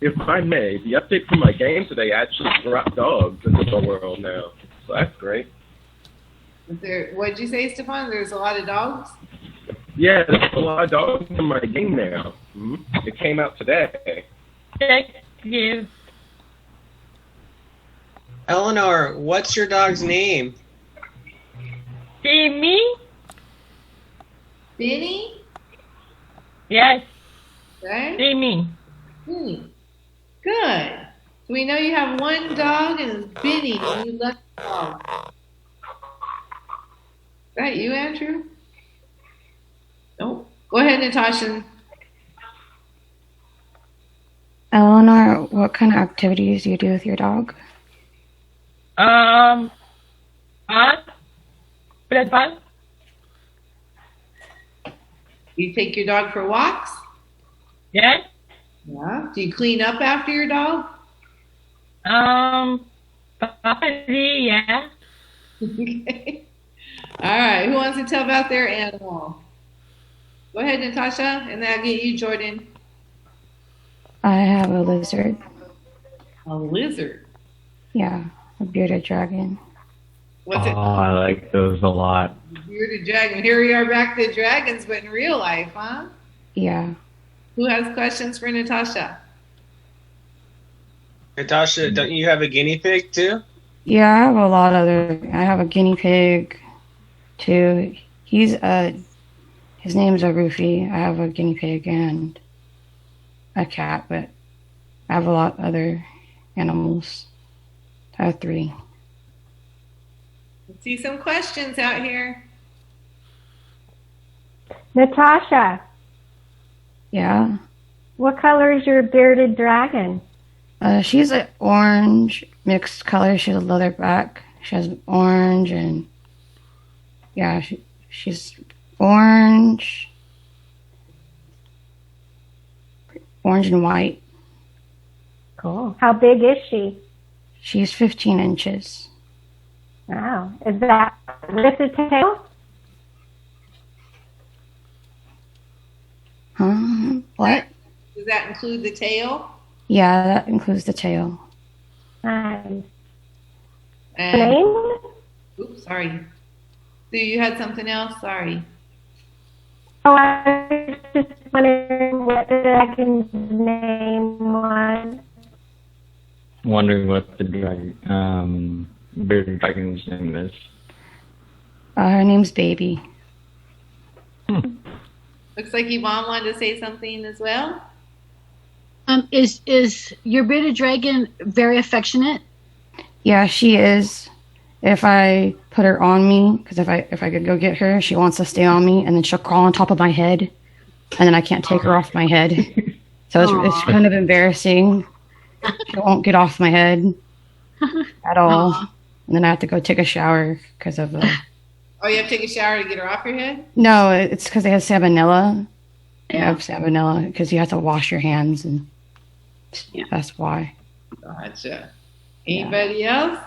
If I may, the update from my game today actually brought dogs into the world now. So that's great.
What'd you say, Stefan? There's a lot of dogs?
Yeah, there's a lot of dogs in my game now. It came out today.
Thank you.
Eleanor, what's your dog's name?
Timmy?
Benny?
Yes.
Okay.
Timmy.
Good. So we know you have one dog and it's Benny and you love the dog. Is that you, Andrew? Nope. Go ahead, Natasha.
Eleanor, what kind of activities do you do with your dog?
Play ball.
You take your dog for walks?
Yes.
Yeah. Do you clean up after your dog?
Probably, yeah.
Okay. All right. Who wants to tell about their animal? Go ahead, Natasha, and then I'll get you, Jordan.
I have a lizard.
A lizard?
Yeah, a bearded dragon.
What's it?
I like those a lot.
Bearded dragon. Here we are back to dragons, but in real life, huh?
Yeah.
Who has questions for Natasha?
Natasha, don't you have a guinea pig too?
Yeah, I have a lot of I have a guinea pig, too. His name's a Roofy. I have a guinea pig and a cat, but I have a lot of other animals. I have 3.
Let's see some questions out here.
Natasha,
Yeah.
what color is your bearded dragon?
She's an orange mixed color. She's a leatherback. She has orange and yeah, she's orange and white.
Cool. How big is she?
She's 15 inches.
Wow. Is that with the tail?
What?
Does that include the tail?
Yeah, that includes the tail.
Nice.
And,
Name?
oops, sorry. So you had something else? Sorry.
Oh, I was just wondering what I can name one.
Wondering what the bearded dragon's name is.
Her name's Baby.
Looks like Yvonne wanted to say something as well.
Is your bearded dragon very affectionate?
Yeah, she is. If I put her on me, because if I could go get her, she wants to stay on me, and then she'll crawl on top of my head, and then I can't take her off my head. So it's kind of embarrassing. She won't get off my head at all. And then I have to go take a shower because of the...
Oh, you have to take a shower to get her off your head?
No, it's because they have salmonella. They have salmonella because you have to wash your hands, and that's why.
Gotcha. Anybody else?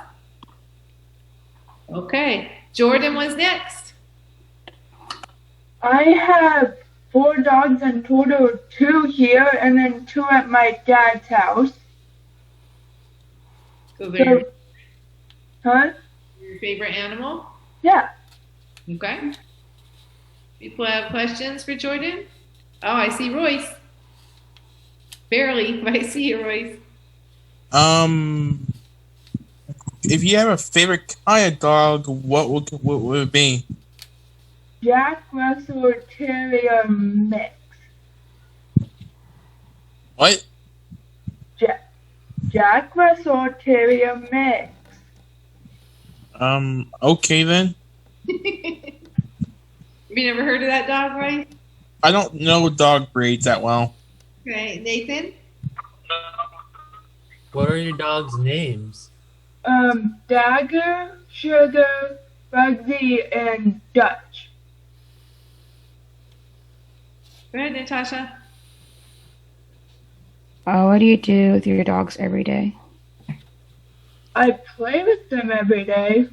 Okay. Jordan was next.
I have 4 dogs in total, 2 here and then 2 at my dad's house.
So they're
Huh?
your favorite animal?
Yeah.
Okay. People have questions for Jordan? Oh, I see Royce. Barely, but I see you, Royce.
If you have a favorite kind of dog, what would it be?
Jack Russell Terrier mix.
What?
Jack Russell Terrier mix.
Okay then.
Have you never heard of that dog, right?
I don't know dog breeds that well.
Okay, Nathan?
What are your dog's names?
Dagger, Sugar, Bugsy, and Dutch.
Go ahead, Natasha.
What do you do with your dogs every day?
I play with them every day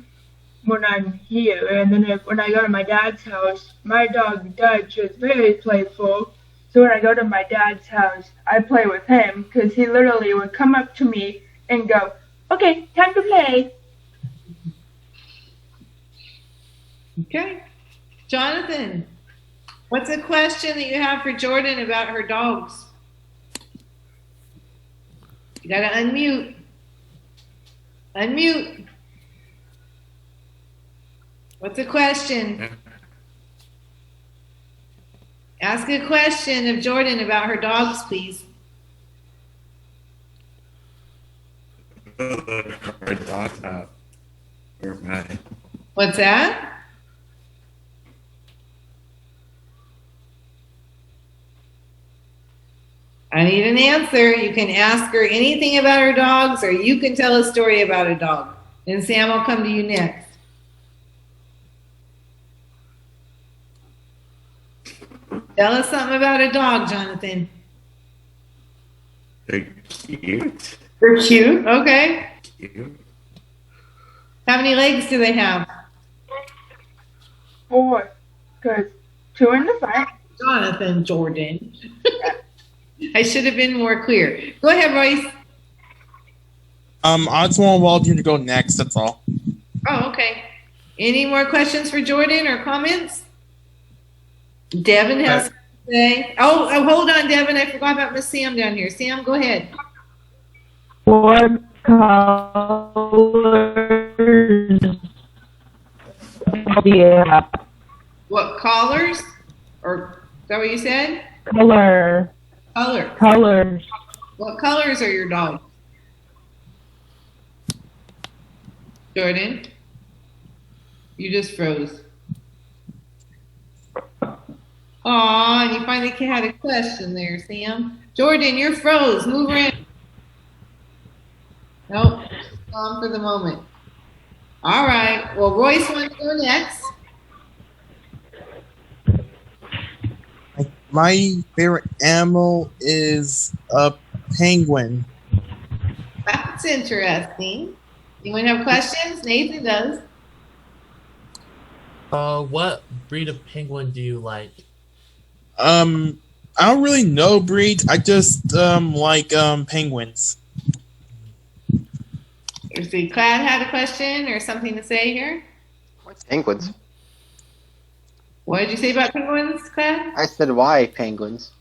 when I'm here, and then when I go to my dad's house, my dog Dutch is very playful. So when I go to my dad's house, I play with him because he literally would come up to me and go, "Okay, time to play."
Okay. Jonathan, what's a question that you have for Jordan about her dogs? You gotta unmute. Unmute. What's a question? Ask a question of Jordan about her dogs, please.
Our dog out. Or mine.
What's that? I need an answer. You can ask her anything about her dogs, or you can tell a story about a dog. And Sam will come to you next. Tell us something about a dog, Jonathan.
They're cute.
They're cute. Okay.
Cute.
How many legs do they have?
4, because 2 in the front.
Jonathan Jordan. I should have been more clear. Go ahead, Royce.
I just want Walter to go next. That's all.
Oh, okay. Any more questions for Jordan or comments? Devin has something to say. Oh, hold on, Devin. I forgot about Miss Sam down here. Sam, go ahead.
What colors do you have?
What collars? Or is that what you said?
Color.
Color.
Colors.
What colors are your dogs? Jordan? You just froze. Aw, and you finally had a question there, Sam. Jordan, you're froze. Move around. Nope. Gone for the moment. All right. Well, Royce wants to go next.
My favorite animal is a penguin.
That's interesting. Anyone have questions? Nathan does.
What breed of penguin do you like?
I don't really know breeds. I just like penguins.
Let's see. Clad had a question or something to say here.
What's penguins?
What did you say about penguins, Clad?
I said why penguins.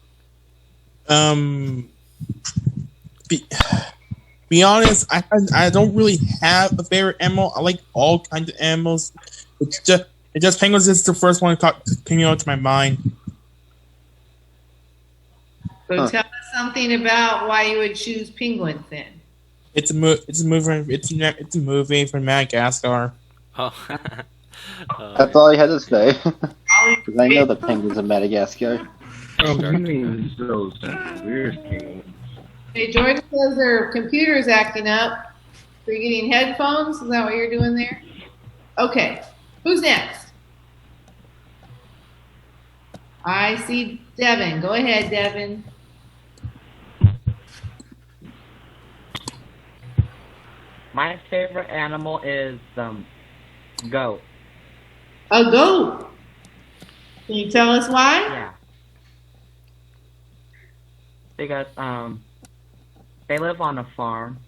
Be honest, I don't really have a favorite animal. I like all kinds of animals. It just penguins is the first one that came out to my mind.
So tell us something about why you would choose penguins then.
It's a movie from Madagascar.
Oh.
That's all I had to say. Because I know the penguins of Madagascar.
Penguins, those weird penguins.
Hey, Jordan says their computer's acting up. So you're getting headphones? Is that what you're doing there? Okay. Who's next? I see Devin. Go ahead, Devin.
My favorite animal is goat.
A goat? Can you tell us why?
Yeah. Because they live on a farm.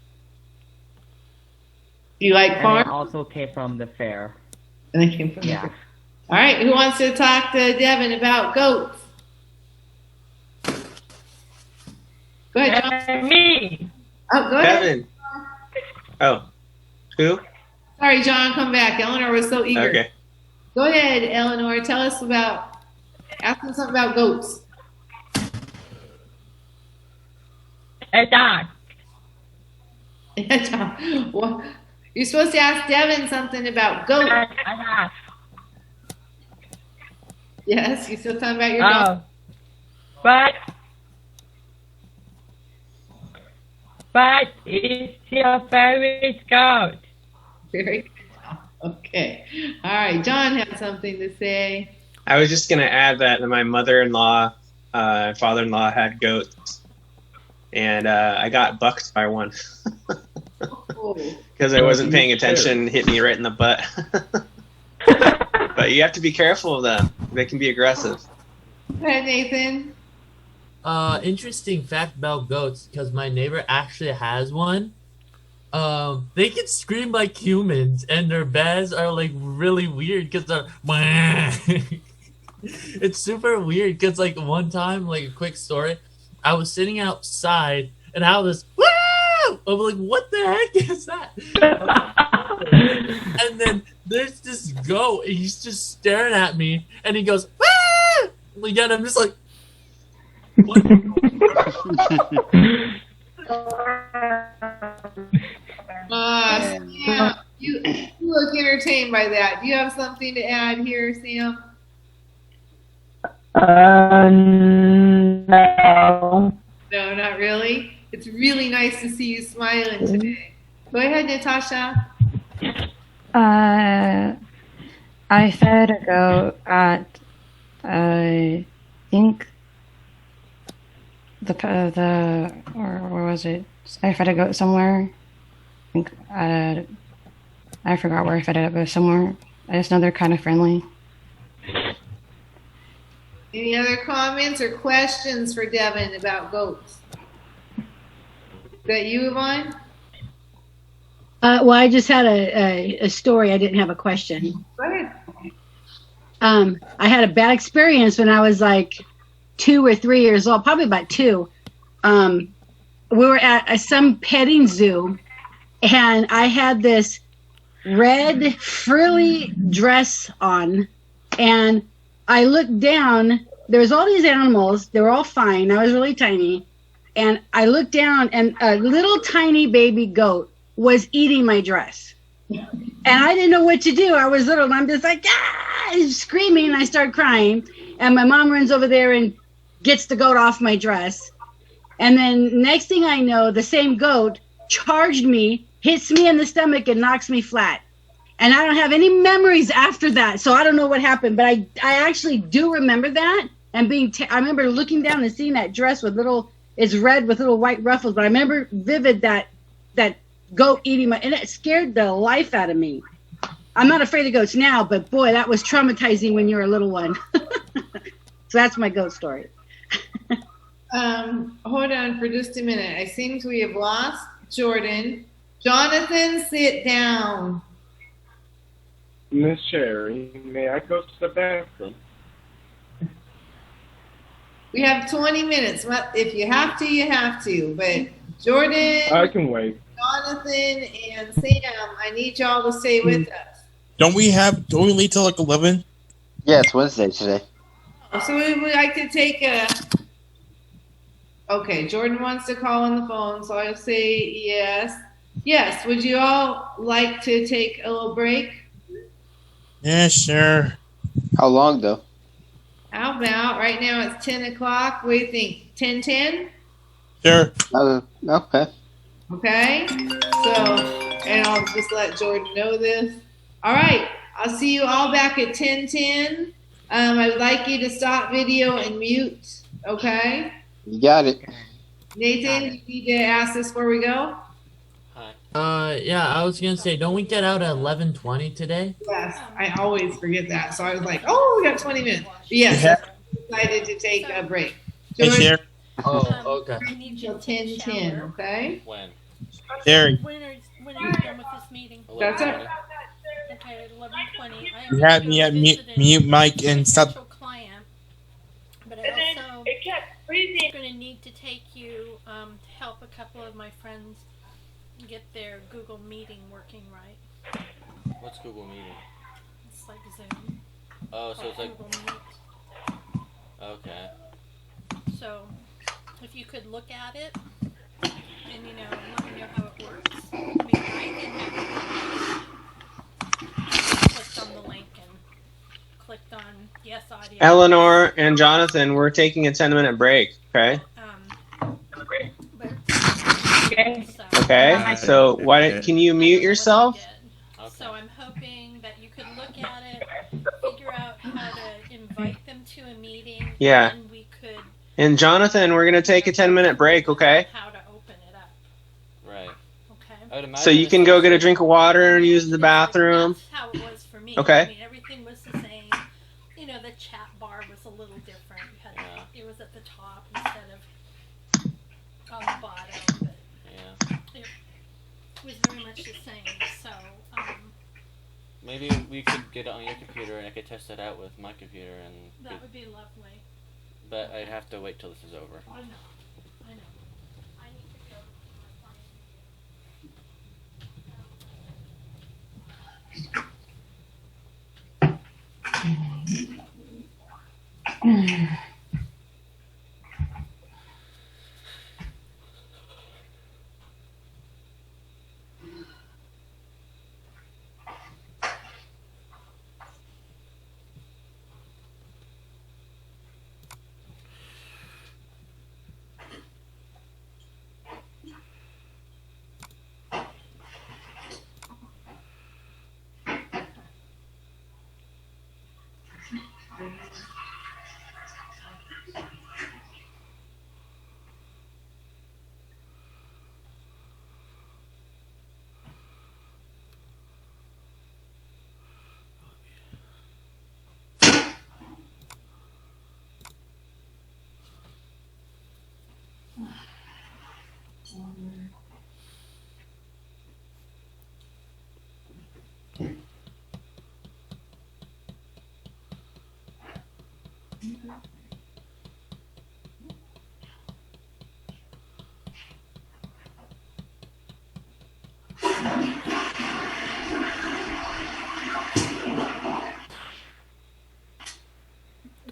Do you like
and
farm?
They also came from the fair.
And they came from
yeah.
the fair. All right, who wants to talk to Devin about goats? Go ahead, John.
Me.
Oh, go ahead.
Devin. Oh. Who?
Sorry, John, come back. Eleanor was so eager.
Okay.
Go ahead, Eleanor. Tell us ask them something about goats.
Hey, Don.
Well, you're supposed to ask Devin something about goats. Yes, you still talking about your dog?
But is your favorite goat?
Very good. Okay. All right. John had something to say.
I was just going to add that my mother-in-law, father-in-law had goats. And I got bucked by one. Because I wasn't paying attention, hit me right in the butt. But you have to be careful of them. They can be aggressive.
Go ahead, Nathan.
Interesting fact about goats, because my neighbor actually has one. They can scream like humans, and their bass are like really weird because they're. It's super weird because like one time, like a quick story, I was sitting outside and I was woo! I'm like, what the heck is that? And then there's this goat, and he's just staring at me, and he goes, woo! Like, and I'm just like, what?
Sam, you look entertained by that. Do you have something to add here, Sam?
No.
No, not really. It's really nice to see you smiling today. Go ahead, Natasha.
I fed a goat at, I think, or where was it? I fed a goat somewhere. I think I forgot where I fed it, but somewhere. I just know they're kind of friendly.
Any other comments or questions for Devin about goats? Is that you, Yvonne?
Well, I just had a story. I didn't have a question.
Go ahead.
I had a bad experience when I was like 2 or 3 years old, probably about 2. We were at some petting zoo, and I had this red frilly dress on, and I looked down. There was all these animals. They were all fine. I was really tiny. And I looked down, and a little tiny baby goat was eating my dress. And I didn't know what to do. I was little, and I'm just like, ah, screaming. I start crying. And my mom runs over there and gets the goat off my dress. And then next thing I know, the same goat charged me, hits me in the stomach, and knocks me flat. And I don't have any memories after that, so I don't know what happened. But I actually do remember that. And I remember looking down and seeing that dress with it's red with little white ruffles. But I remember vivid that goat eating and it scared the life out of me. I'm not afraid of goats now, but boy, that was traumatizing when you're a little one. So that's my goat story.
Hold on for just a minute. I think we have lost Jordan. Jonathan, sit down.
Miss Sherry, may I go to the bathroom?
We have 20 minutes. If you have to, you have to. But Jordan,
I can wait.
Jonathan, and Sam, I need y'all to stay with us.
Don't we leave till like 11?
Yeah, it's Wednesday today.
So we would like to take a. Okay, Jordan wants to call on the phone, so I'll say yes. Yes, would you all like to take a little break?
Yeah, sure.
How long though?
How about right now it's 10 o'clock? What do you think? 10:10?
Sure.
Okay.
Okay. So, and I'll just let Jordan know this. All right. I'll see you all back at 10:10. I would like you to stop video and mute. Okay.
You got it.
Nathan, you need to ask us before we go?
Yeah, I was gonna say, don't we get out at 11:20 today?
Yes, I always forget that. So I was like, oh, we got 20 minutes. But yes, I'm excited to take a break. George,
Oh, okay.
until 10:10, okay?
When?
Jerry.
When are you done with this meeting?
That's it.
Okay, 11:20. I am
You had me at mute mic and stop.
client, but I also am going to need to take you to help a couple of my friends get their Google Meeting working right.
What's Google Meeting?
It's like Zoom.
Oh, so it's like.
Google Meet.
Okay.
So, if you could look at it and let me know how it works. I mean, I clicked on the link and clicked on yes audio.
Eleanor and Jonathan, we're taking a 10-minute break. Okay. Okay. So can you mute yourself?
So I'm hoping that you could look at it, figure out how to invite them to a meeting.
Yeah.
And we could.
And Jonathan, we're gonna take a 10-minute break. Okay.
How to open it up.
Right.
Okay.
So you can go get a drink of water and use the bathroom.
That's how it was for me.
Okay.
I mean, everything was the same. The chat bar was a little different. It was at the top instead of on the bottom. But it was very much the same. So.
Maybe we could get it on your computer and I could test it out with my computer and.
That would be lovely.
But I'd have to wait till this is over.
I know. I need to go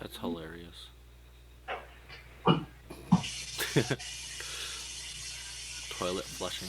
That's hilarious. Toilet flushing.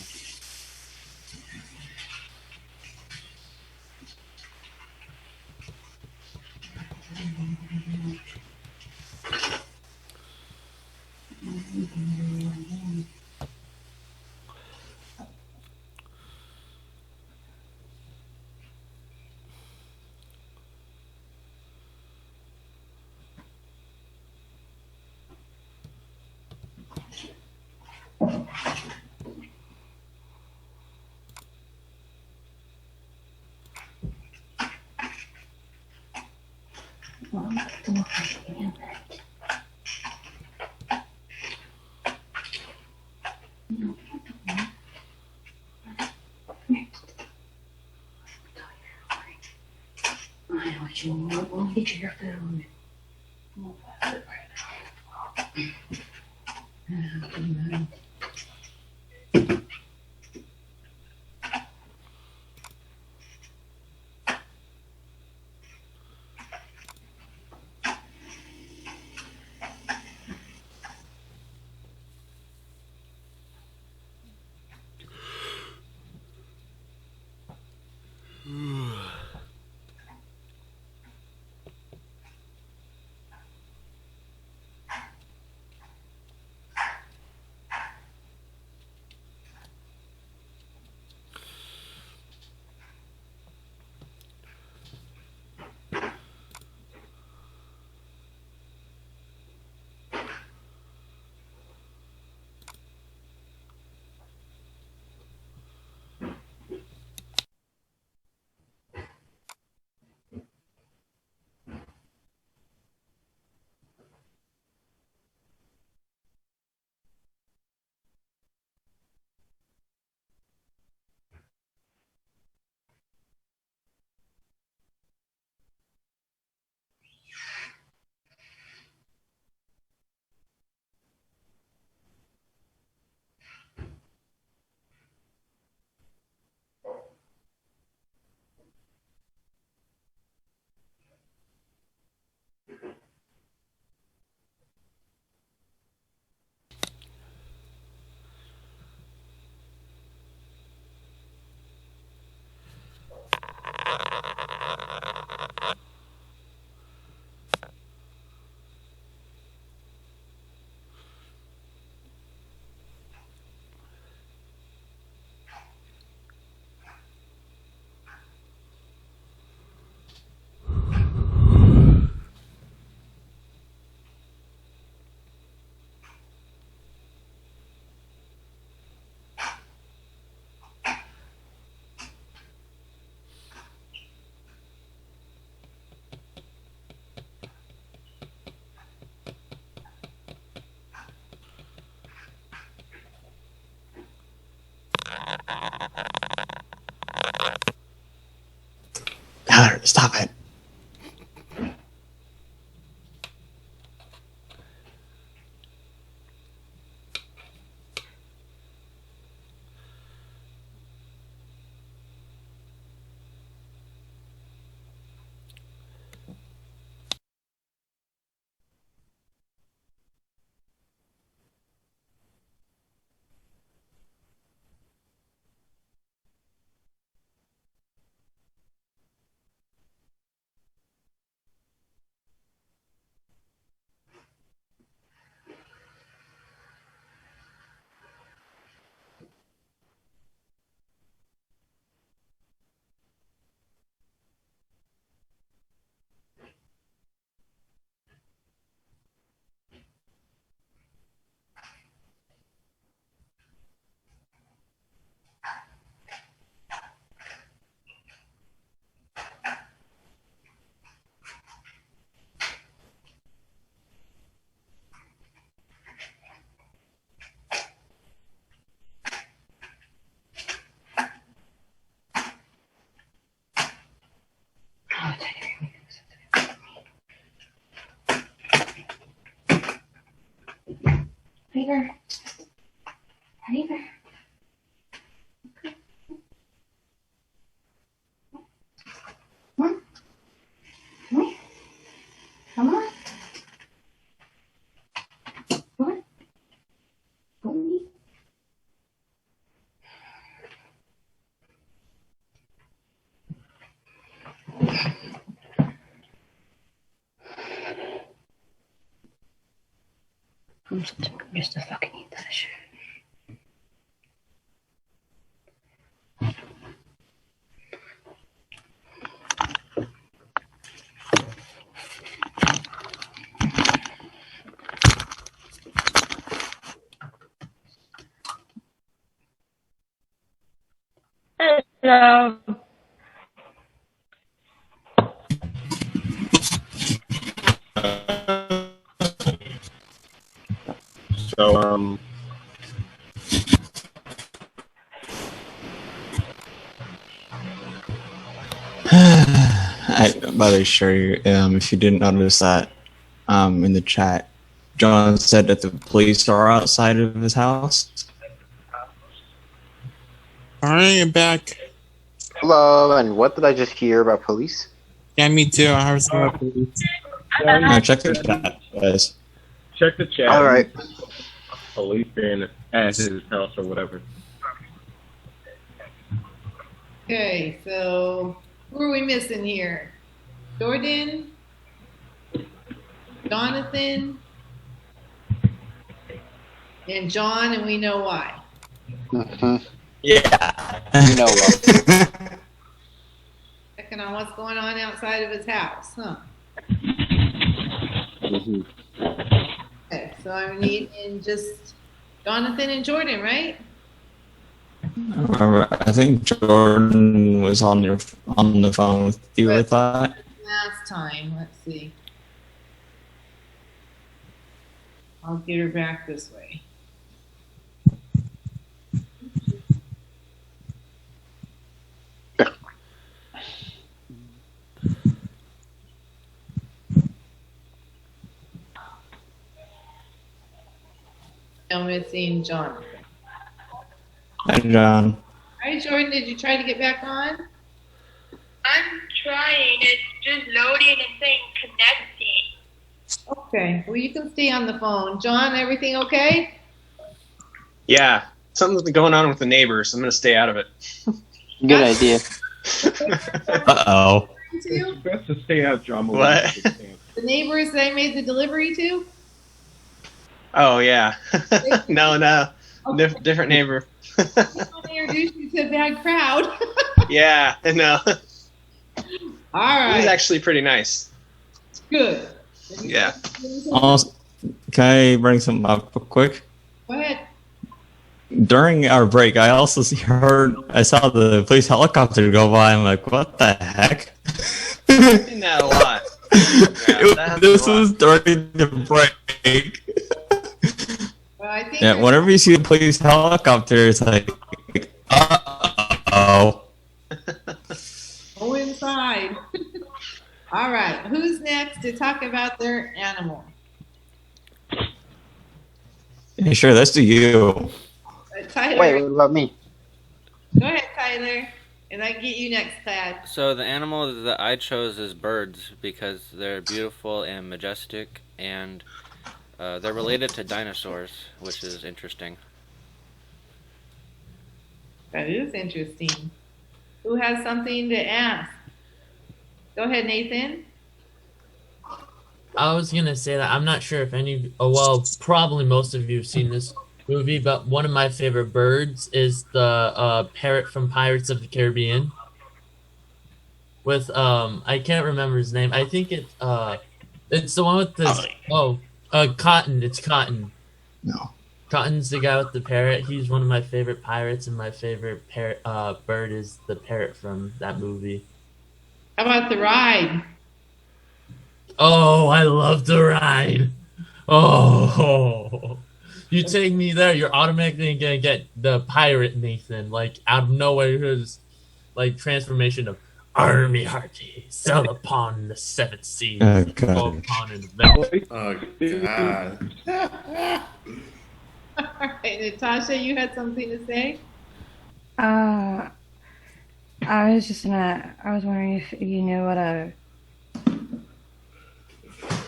I know what you want. We'll get you your food. We'll pass it right now.
Tyler, stop it.
Peter. Peter. Come on. Come on. Come on. Come on. Come on. I'm just a fucking eat that shit.
Hello.
So,
By the way, sure. If you didn't notice that, in the chat, John said that the police are outside of his house.
All right, I'm back.
Hello, and what did I just hear about police?
Yeah, me too. I heard some about police.
Check the chat, guys.
Check the chat.
All right.
Police being at his house or whatever.
Okay, so who are we missing here? Jordan, Jonathan, and John, and we know why.
Mm-hmm.
Yeah.
You know what?
Checking on what's going on outside of his house, huh?
Mm-hmm.
Okay, so I'm needing just Jonathan and Jordan, right?
I think Jordan was on the phone with you, I thought.
Last time, let's see. I'll get her back this way. I'm missing Jonathan.
Hi, John.
Hi, Jordan. Did you try to get back on?
I'm trying. It's just loading and saying connecting.
Okay. Well, you can stay on the phone. John, everything okay?
Yeah, something's going on with the neighbors. I'm gonna stay out of it.
Good idea.
Uh-oh.
To?
Best to stay out of drama.
What?
The neighbors that I made the delivery to?
Oh yeah. No. Different neighbor.
I want to introduce you to a bad crowd.
Yeah, no.
All right.
He's actually pretty nice.
Good.
Yeah.
Also, can I bring something up quick?
Go ahead.
During our break, I also I saw the police helicopter go by. I'm like, what the heck?
I've seen that a lot. Yeah,
This was during the break.
Well, I think
Yeah, whenever you see the police helicopter, it's like, uh-oh.
go inside. All right. Who's next to talk about their animal?
Yeah, sure, let's do you.
Tyler.
Wait, what about me?
Go ahead, Tyler. And I get you next, Thad.
So the animal that I chose is birds because they're beautiful and majestic, and they're related to dinosaurs, which is interesting.
That is interesting. Who has something to ask? Go ahead, Nathan.
I was gonna say that I'm not sure if probably most of you have seen this movie, but one of my favorite birds is the parrot from Pirates of the Caribbean. With I can't remember his name. I think it's the one with this. Cotton. It's Cotton.
No.
Cotton's the guy with the parrot. He's one of my favorite pirates, and my favorite bird is the parrot from that movie.
How about the ride?
Oh, I love the ride. Oh, you take me there, you're automatically gonna get the pirate Nathan, like out of nowhere. His like transformation of Army Hearty, sail upon the seven seas,
Oh,
go
God.
upon an adventure.
Oh, God.
All right, Natasha, you had something to say?
I was wondering if you knew what a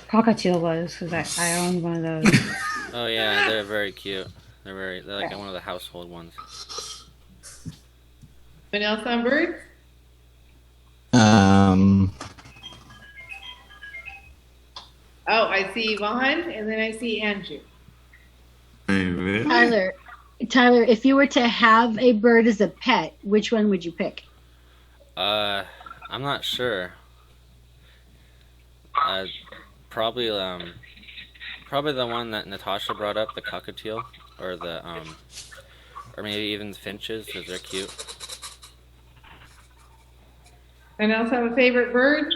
cockatiel was, because I owned one of those.
Oh yeah, they're very cute. They're like one of the household ones.
Anyone else on birds? Oh, I see Yvonne, and then I see Andrew.
Tyler, if you were to have a bird as a pet, which one would you pick?
I'm not sure. Probably the one that Natasha brought up, the cockatiel, or or maybe even the finches, because they're cute.
Anyone else have a favorite bird?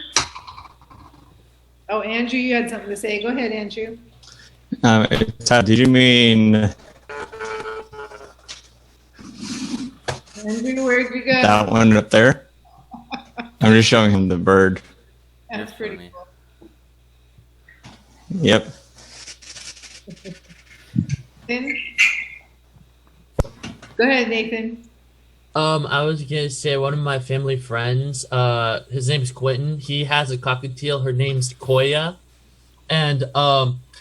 Oh, Andrew, you had something to say. Go ahead, Andrew.
Did you mean
Andrew, where'd you go?
that one up there? I'm just showing him the bird.
That's pretty cool.
Yep.
Nathan? Go ahead, Nathan.
I was gonna say one of my family friends, his name's Quentin. He has a cockatiel. Her name's Koya, and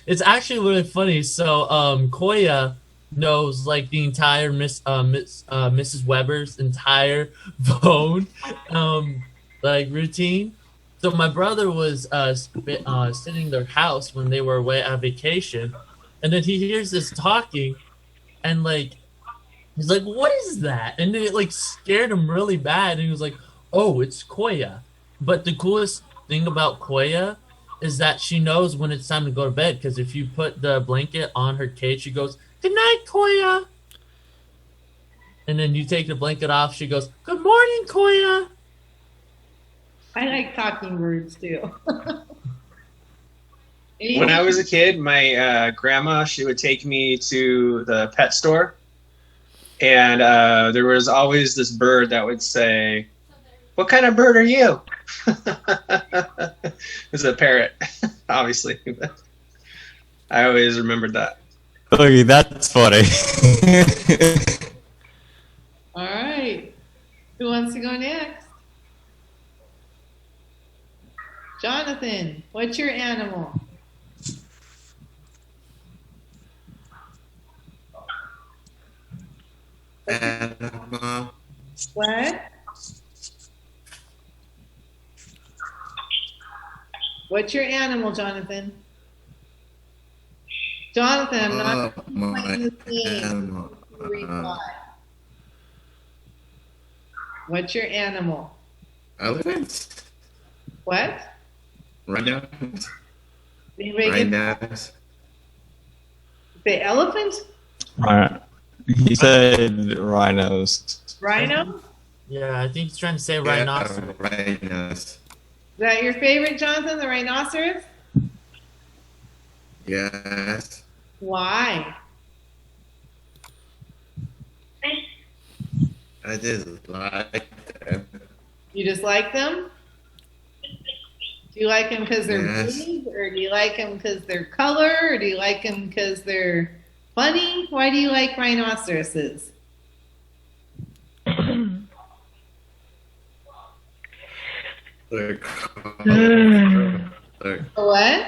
it's actually really funny. So Koya knows like the entire Mrs. Weber's entire phone like routine. So my brother was sitting in their house when they were away on vacation, and then he hears this talking, and like. He's like, what is that? And it like scared him really bad. And he was like, oh, it's Koya. But the coolest thing about Koya is that she knows when it's time to go to bed. Because if you put the blanket on her cage, she goes, good night, Koya. And then you take the blanket off, she goes, good morning, Koya.
I like talking birds too.
When I was a kid, my grandma, she would take me to the pet store. And there was always this bird that would say, what kind of bird are you? It was a parrot, obviously. I always remembered that.
Okay, that's funny.
All right. Who wants to go next? Jonathan, what's your animal?
Animal.
What? What's your animal, Jonathan? Jonathan, I'm not playing this game. Reply. What's your animal?
Elephant.
What?
Rhino.
Anybody get
Rhinos.
the elephant?
Right. He said rhinos.
Rhino?
Yeah, I think he's trying to say
Yeah,
rhinoceros.
rhinos.
Is that your favorite, Jonathan, the rhinoceros?
Yes.
Why?
I just like them.
You just like them? Do you like them because they're
Yes.
big, or do you like them because they're color, or do you like them because they're funny? Why do you like rhinoceroses?
They're colorful. They're
What?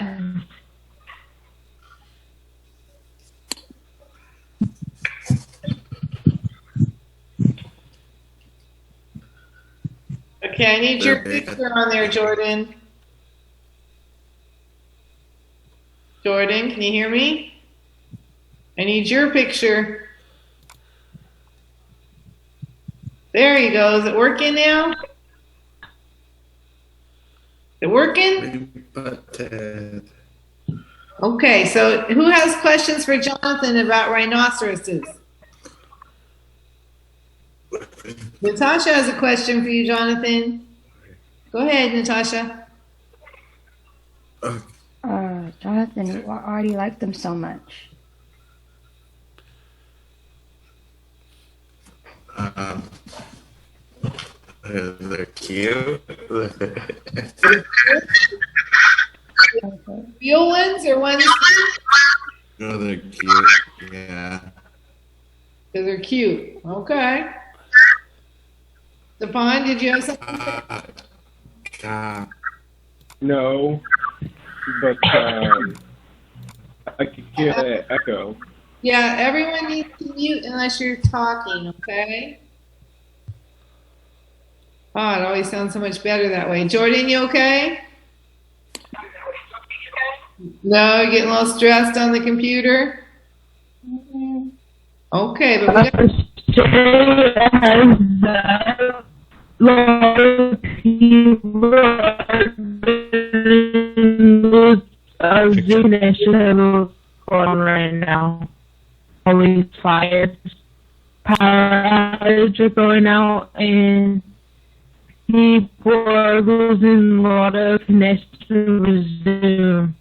Okay, I need your picture on there, Jordan. Jordan, can you hear me? I need your picture. There you go. Is it working now? Is it working?
butthead.
Okay, so who has questions for Jonathan about rhinoceroses? Natasha has a question for you, Jonathan. Go ahead, Natasha.
Jonathan, why do you like them so much?
They're cute.
Real ones or ones?
No, they're cute. Yeah.
Because they're cute. Okay. Stepan, did you have something?
No, but I could hear that echo.
Yeah, everyone needs to mute unless you're talking, okay? Oh, it always sounds so much better that way. Jordan, you okay? No, you're getting a little stressed on the computer? Okay, but we
on right now. Always fires, power outage are going out, and people are losing a lot of connection with Zoom.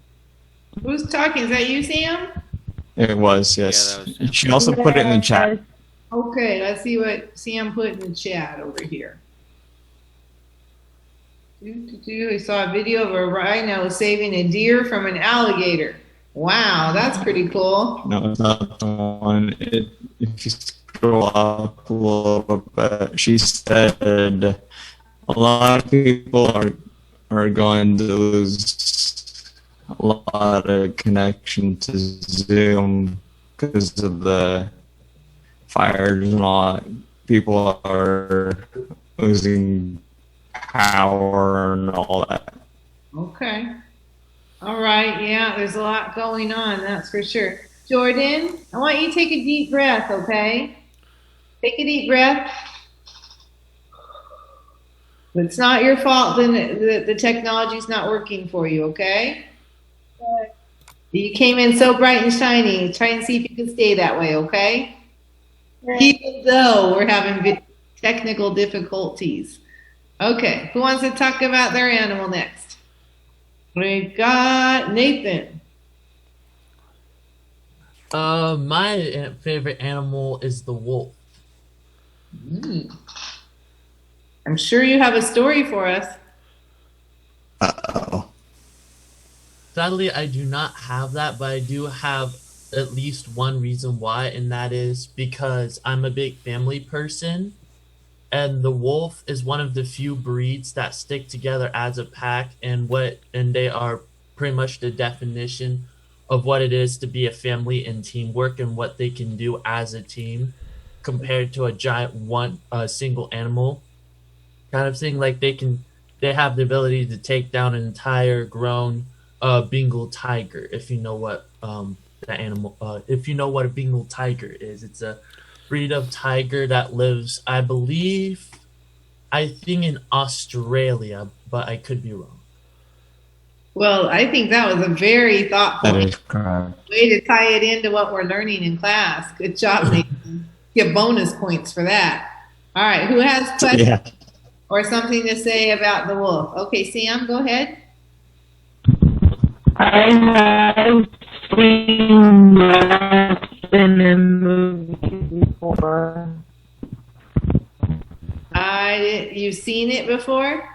Who's talking? Is that you, Sam?
It was, yes. She also put it in the chat.
Okay, let's see what Sam put in the chat over here. I saw a video of a rhino saving a deer from an alligator. Wow, that's pretty cool.
No, it's not the one. If you scroll up a little bit, she said a lot of people are going to lose a lot of connection to Zoom because of the fires and all that. People are losing power and all that.
Okay. All right. Yeah, there's a lot going on, that's for sure. Jordan, I want you to take a deep breath, okay? Take a deep breath. If it's not your fault, then the technology's not working for you, okay?
Okay.
You came in so bright and shiny. Try and see if you can stay that way, okay? Even though we're having technical difficulties. Okay, who wants to talk about their animal next? We got Nathan.
My favorite animal is the wolf.
I'm sure you have a story for us.
Uh-oh.
Sadly, I do not have that, but I do have at least one reason why, and that is because I'm a big family person, and the wolf is one of the few breeds that stick together as a pack, and they are pretty much the definition of what it is to be a family and teamwork and what they can do as a team compared to a giant single animal kind of thing. Like they have the ability to take down an entire grown Bengal tiger, if you know what if you know what a Bengal tiger is. It's a breed of tiger that lives, I think in Australia, but I could be wrong.
Well, I think that was a very thoughtful
That is correct.
way to tie it into what we're learning in class. Good job, Nathan. Get bonus points for that. All right, who has questions or something to say about the wolf? Okay, Sam, go ahead.
I have seen that in a movie before.
You've seen it before?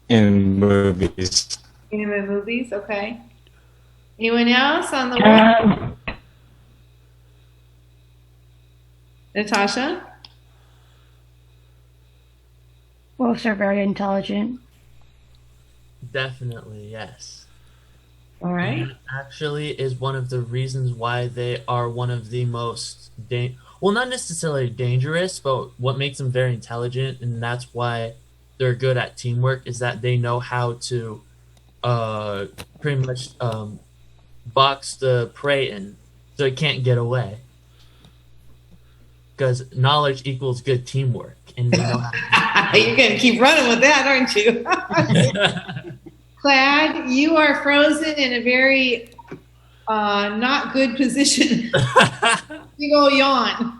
In movies.
In the movies, okay. Anyone else on the wolf? Natasha?
Wolves are very intelligent.
Definitely, yes.
All right.
And actually is one of the reasons why they are one of the most not necessarily dangerous, but what makes them very intelligent, and that's why they're good at teamwork, is that they know how to pretty much box the prey in so it can't get away. Because knowledge equals good teamwork, and they know how
You're going to keep running with that, aren't you? Clad, you are frozen in a very not good position. Big old yawn.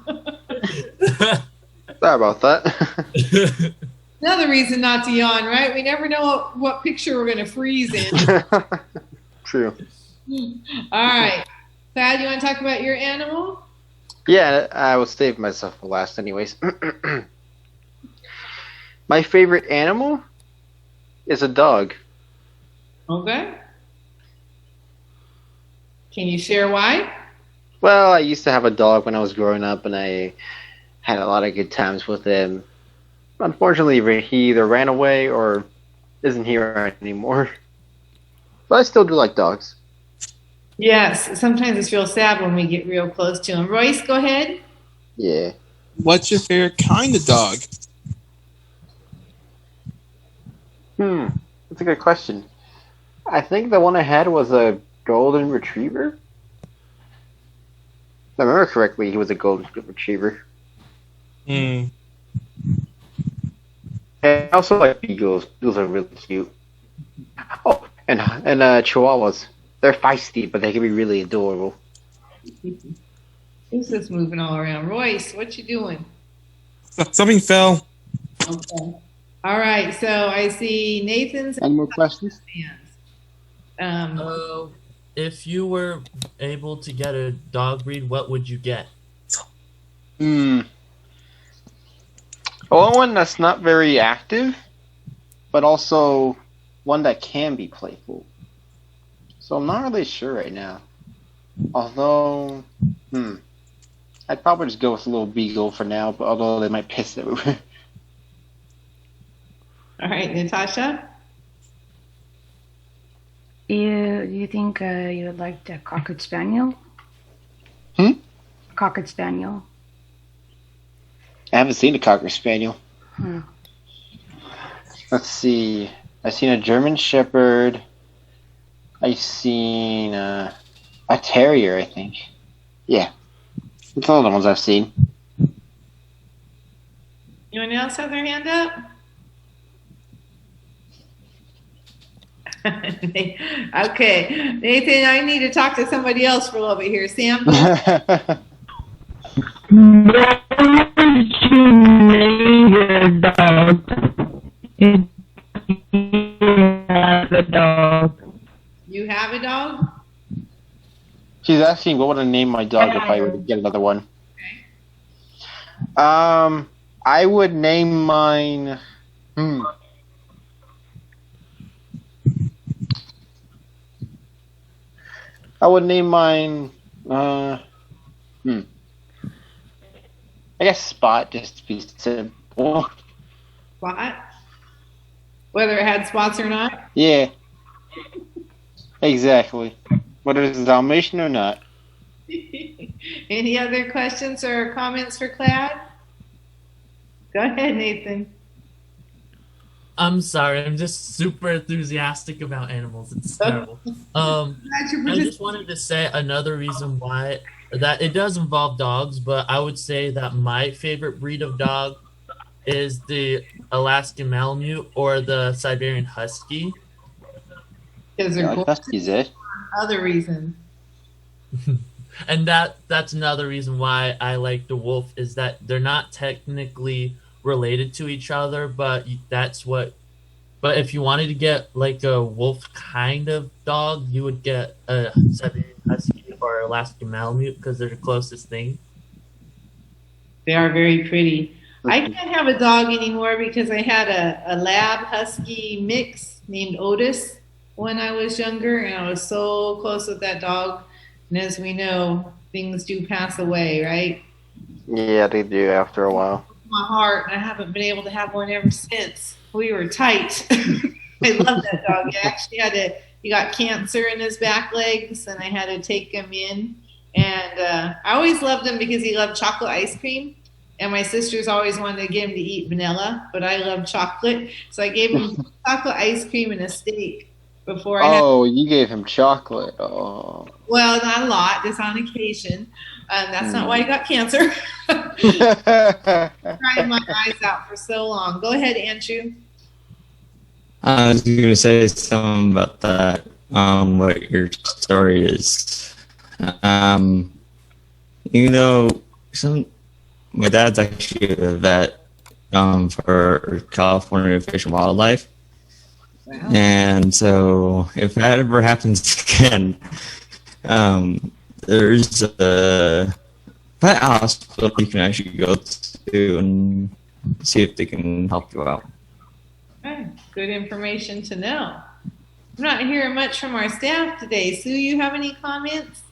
Sorry about that.
Another reason not to yawn, right? We never know what picture we're going to freeze in.
True.
All right. Clad, you want to talk about your animal?
Yeah, I will save myself for last anyways. My favorite animal is a dog.
Okay. Can you share why?
Well, I used to have a dog when I was growing up, and I had a lot of good times with him. Unfortunately, he either ran away or isn't here anymore. But I still do like dogs.
Yes, sometimes it feels sad when we get real close to him. Royce, go ahead.
Yeah.
What's your favorite kind of dog?
That's a good question. I think the one I had was a golden retriever. If I remember correctly, he was a golden retriever. And I also like beagles. Beagles are really cute. Oh, and chihuahuas. They're feisty, but they can be really adorable.
Who's this moving all around? Royce, what you doing?
Something fell.
Okay. All right, so I see Nathan's.
Any more questions?
If you were able to get a dog breed, what would you get?
I want one that's not very active, but also one that can be playful. So I'm not really sure right now. Although, I'd probably just go with a little beagle for now, but although they might piss everywhere.
All right, Natasha?
You think you would like the Cocker Spaniel? Cocker Spaniel.
I haven't seen a Cocker Spaniel.
Hmm.
Let's see. I've seen a German Shepherd. I've seen a Terrier, I think. Yeah. That's all the ones I've seen.
Anyone else have their hand up? Okay. Nathan, I need to talk to somebody else for a little bit here. Sam?
What would you name your dog if you have a dog?
You have a dog?
She's asking what would I name my dog if I were to get another one. I would name mine. I would name mine. I guess Spot, just to be simple.
Spot? Whether it had spots or not?
Yeah. Exactly. Whether it's a Dalmatian or not.
Any other questions or comments for Clad? Go ahead, Nathan.
I'm sorry, I'm just super enthusiastic about animals. It's terrible. I just wanted to say another reason why that it does involve dogs, but I would say that my favorite breed of dog is the Alaskan Malamute or the Siberian Husky.
Because they're
Huskies, eh?
Other reason.
And that's another reason why I like the wolf is that they're not technically related to each other, but but if you wanted to get like a wolf kind of dog, you would get a Siberian Husky or Alaskan Malamute because they're the closest thing.
They are very pretty. I can't have a dog anymore because I had a lab husky mix named Otis when I was younger, and I was so close with that dog. And as we know, things do pass away, right?
Yeah, they do after a while.
My heart, and I haven't been able to have one ever since. We were tight. I love that dog. He got cancer in his back legs, and I had to take him in. And I always loved him because he loved chocolate ice cream. And my sisters always wanted to get him to eat vanilla, but I love chocolate. So I gave him chocolate ice cream and a steak before
you gave him chocolate. Oh.
Well, not a lot, just on occasion. That's not why he got cancer. Crying my eyes out for so long. Go ahead, Andrew.
I was going to say something about that, what your story is. My dad's actually a vet for California Fish and Wildlife. Wow. And so if that ever happens again, there's a pet hospital you can actually go to and see if they can help you out.
Okay. Good information to know. I'm not hearing much from our staff today. Sue, you have any comments?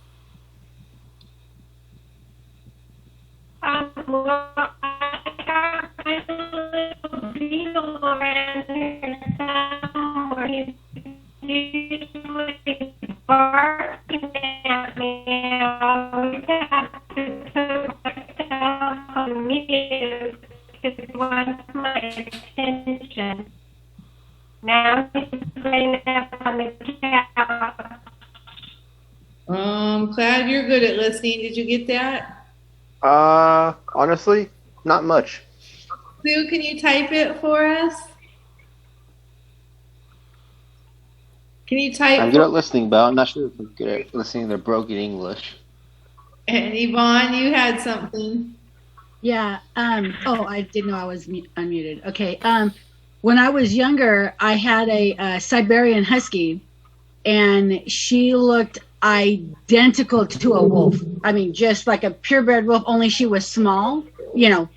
Well, I got a little beetle around here in the town where he's usually barking at me, and I always have to put myself on mute because he wants my attention. Now he's laying up on the couch.
Glad you're good at listening. Did you get that?
Honestly, not much.
Sue, can you type it for us? Can you type?
I'm good at listening, but I'm not sure if I'm good at listening to broken English.
And Yvonne, you had something.
Yeah. I didn't know I was unmuted. Okay. When I was younger, I had a Siberian Husky, and she looked identical to a wolf. I mean, just like a purebred wolf, only she was small,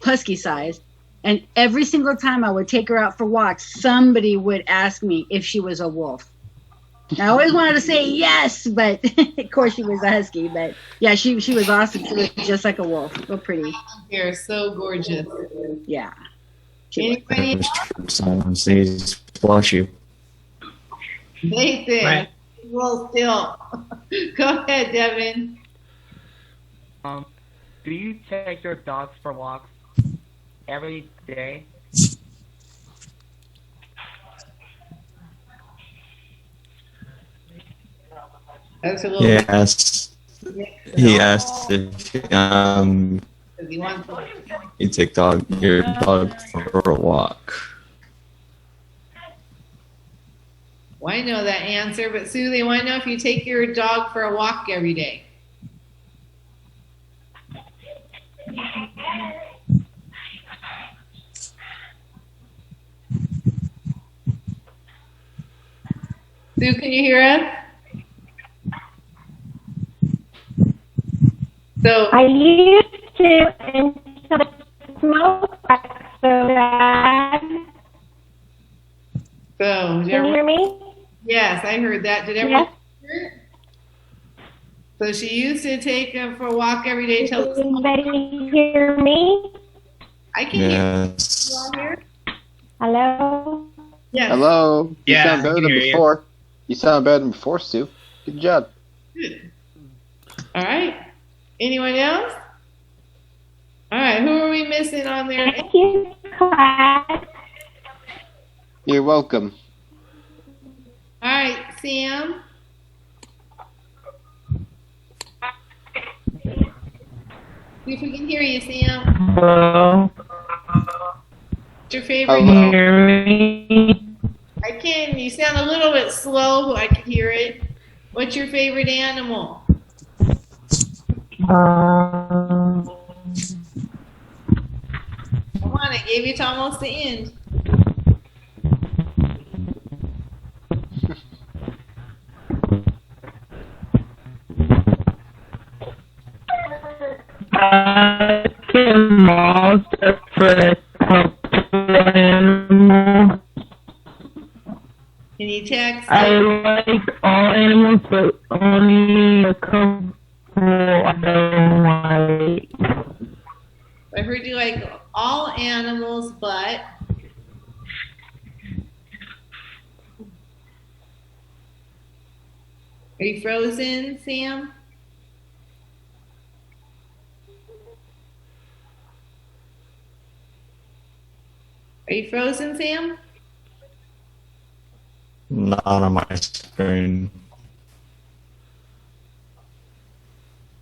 husky size. And every single time I would take her out for walks, somebody would ask me if she was a wolf. I always wanted to say yes, but of course she was a husky. But yeah, she was awesome. She was just like a wolf. So pretty.
You're so gorgeous.
Yeah.
Anybody?
Someone says flush you.
Nathan.
Right.
Well, still. Go ahead, Devin.
Do you take your dogs for walks every day?
That's a little
Yes. He asked if
Does he want to?
you take your dog for a walk.
Well, I know that answer, but Sue, they want to know if you take your dog for a walk every day. Sue, can you hear us? So
I used to until the smoke got so bad.
So,
Can you hear me?
Yes, I heard that. Did everyone hear it? So she used to take him for a walk every day till.
Can anybody hear me?
I can hear
Yes.
you all here.
Hello?
Yes.
Hello. You
Yeah,
sound
I
better
can
than
hear you.
before. You sound better than before, Stu. Good job.
Good. All right. Anyone else? All right. Who are we missing on there?
Thank you, class.
You're welcome.
All right, Sam. See if we can hear you, Sam.
Hello?
What's your favorite?
Can you hear me?
I can. You sound a little bit slow, but I can hear it. What's your favorite animal? Come on, I gave you to almost the end.
I can most afraid of animal.
Can you text?
I like all animals, but only a couple I don't like.
I heard you like all animals, but are you frozen, Sam? Are you frozen, Sam?
Not on my screen.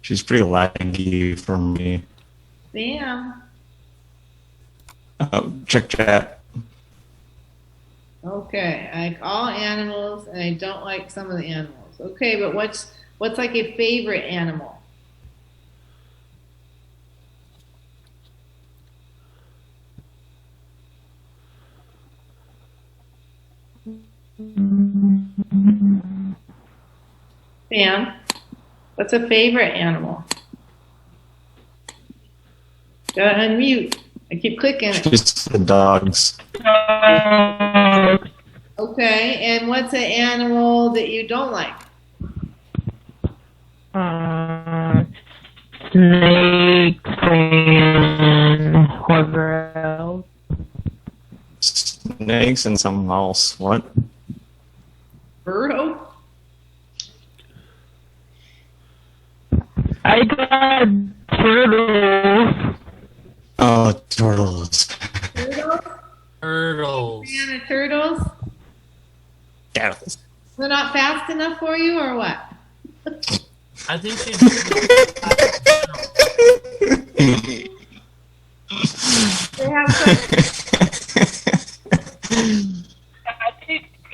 She's pretty laggy for me.
Sam.
Oh, check chat.
Okay, I like all animals, and I don't like some of the animals. Okay, but what's like a favorite animal? Sam, what's a favorite animal? Gotta unmute. I keep clicking it.
Just the dogs.
Okay, and what's an animal that you don't like?
Snakes and whatever else.
Snakes and something else. What?
Birdo?
I got turtles.
Oh, turtles.
Turtles.
Fan of turtles?
Turtles.
They're not fast enough for you, or what?
I think she.
They have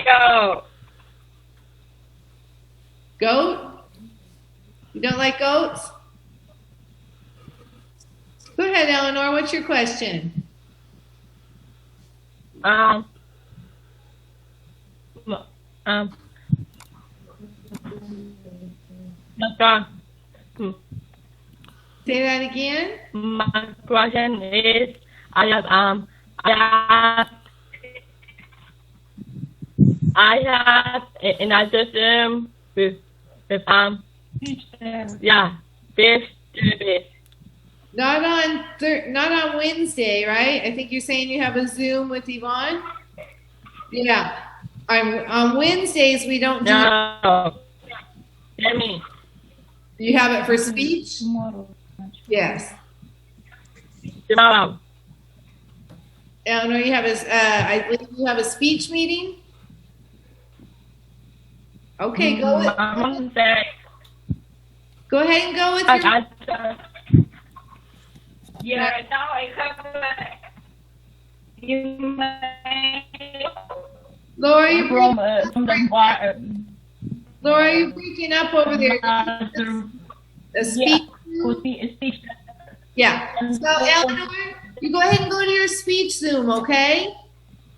Go.
goat? You don't like goats? Go ahead, Eleanor. What's your question? Say that again.
My question is, I have an autism with yeah, fish.
Not on Wednesday, right? I think you're saying you have a Zoom with Yvonne. Yeah. On Wednesdays we don't do.
No. Let me.
You have it for speech? Yes.
Tomorrow.
Eleanor, you have I believe you have a speech meeting. Okay, go with. Go ahead and go with your.
Yeah, now I have
Laura, you're breaking up over there. A speech. Yeah. So Eleanor, you go ahead and go to your speech Zoom, okay?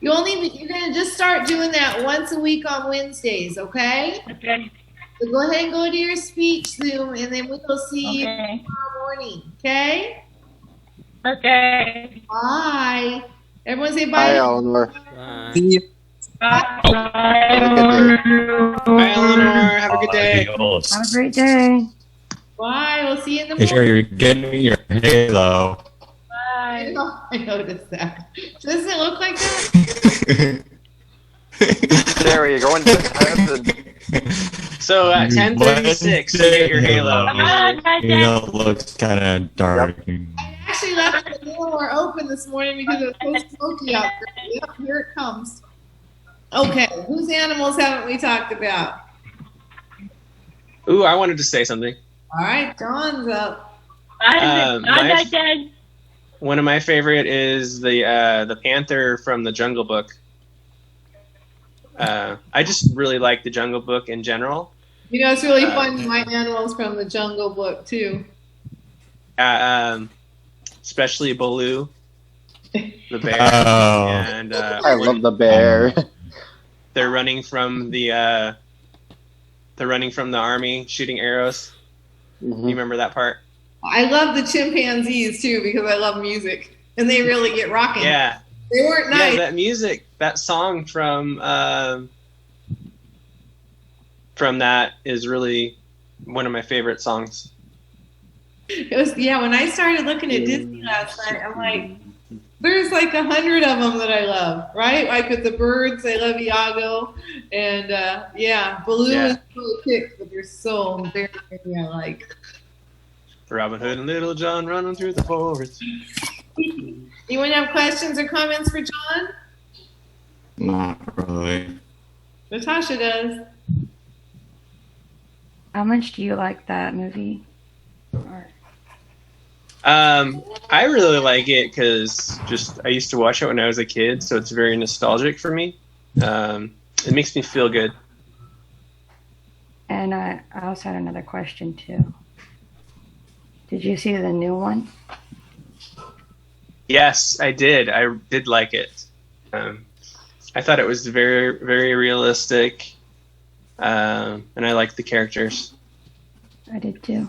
You're gonna just start doing that once a week on Wednesdays, okay?
Okay.
So go ahead and go to your speech Zoom, and then we will see you tomorrow morning, okay?
Okay.
Bye. Everyone say bye.
Bye, Eleanor.
Bye, Eleanor. Have a good day.
Have a great day.
Bye. We'll see you in the
Make sure
morning.
you're getting your halo.
Bye. I noticed that. Doesn't it look like that?
There you go.
So at 10:36, you get your halo.
You know, it looks kind of dark.
I actually left the door open this morning because it was so smoky out there. Yep, here it comes. Okay, whose animals haven't we talked about?
Ooh, I wanted to say something.
All right, John's up.
One of my favorite is the panther from the Jungle Book. I just really like the Jungle Book in general.
You know, it's really fun. My animals from the Jungle Book too.
Especially Baloo, the bear.
Oh.
And
I love the bear.
They're running from the army, shooting arrows. You remember that part?
I love the chimpanzees too because I love music and they really get rocking.
Yeah.
They weren't nice.
Yeah, that music, that song from that is really one of my favorite songs.
It was, yeah, when I started looking at Disney last night, I'm like, there's like 100 of them that I love, right? Like with the birds, I love Iago. And yeah, Baloo is really kicked, but there's so very many I like.
Robin Hood and Little John running through the forest.
Anyone have questions or comments for John?
Not really.
Natasha does.
How much do you like that movie?
I really like it because I used to watch it when I was a kid, so it's very nostalgic for me. It makes me feel good.
And I also had another question too. Did you see the new one?
Yes, I did. I did like it. I thought it was very, very realistic, and I liked the characters.
I did too.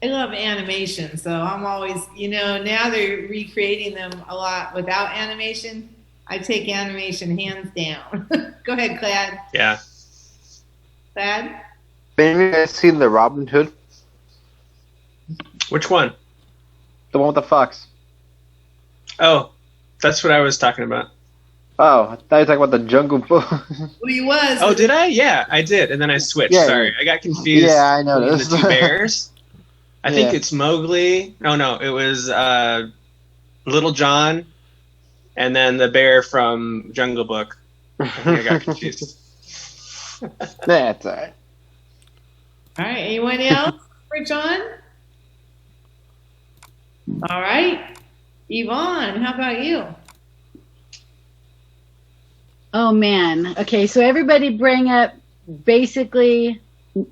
I love animation, so I'm always, now they're recreating them a lot without animation. I take animation hands down. Go ahead, Clad.
Yeah.
Clad?
Have you guys seen the Robin Hood?
Which one?
The one with the fox.
Oh, that's what I was talking about.
Oh, I thought you were talking about the Jungle Book.
Well, he was.
Oh, did I? Yeah, I did, and then I switched.
Yeah.
Sorry, I got confused.
Yeah, I
between
noticed.
the two bears. I think
Yeah.
it's Mowgli. Oh no, it was Little John, and then the bear from Jungle Book. I think I got confused.
That's all right.
All right, anyone else for John? All right. Yvonne, how about you?
Oh man. Okay, so everybody bring up basically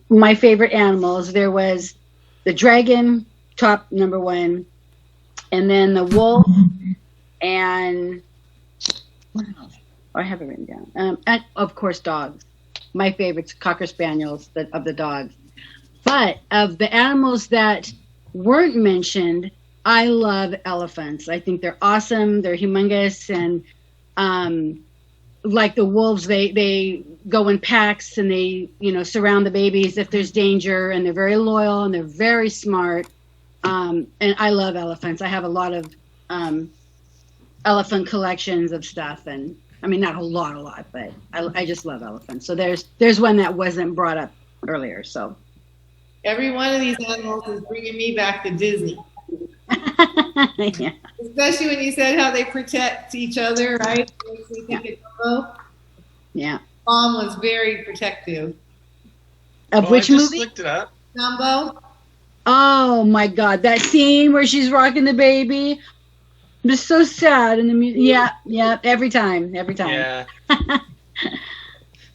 my favorite animals. There was the dragon, top number one, and then the wolf, and what else? Oh, I have it written down. And of course, dogs. My favorites, Cocker Spaniels of the dogs. But of the animals that weren't mentioned, I love elephants. I think they're awesome. They're humongous, and like the wolves, they go in packs and they, surround the babies if there's danger, and they're very loyal and they're very smart. And I love elephants. I have a lot of elephant collections of stuff, and I mean, not a lot, but I just love elephants. So there's one that wasn't brought up earlier. So
every one of these animals is bringing me back to Disney.
Yeah.
Especially when you said how they protect each other, right? Makes me think of Dumbo.
Yeah.
Mom was very protective.
Of which
I just
movie?
looked it up.
Dumbo.
Oh my God, that scene where she's rocking the baby. It was so sad in the music. Yeah, every time.
Yeah.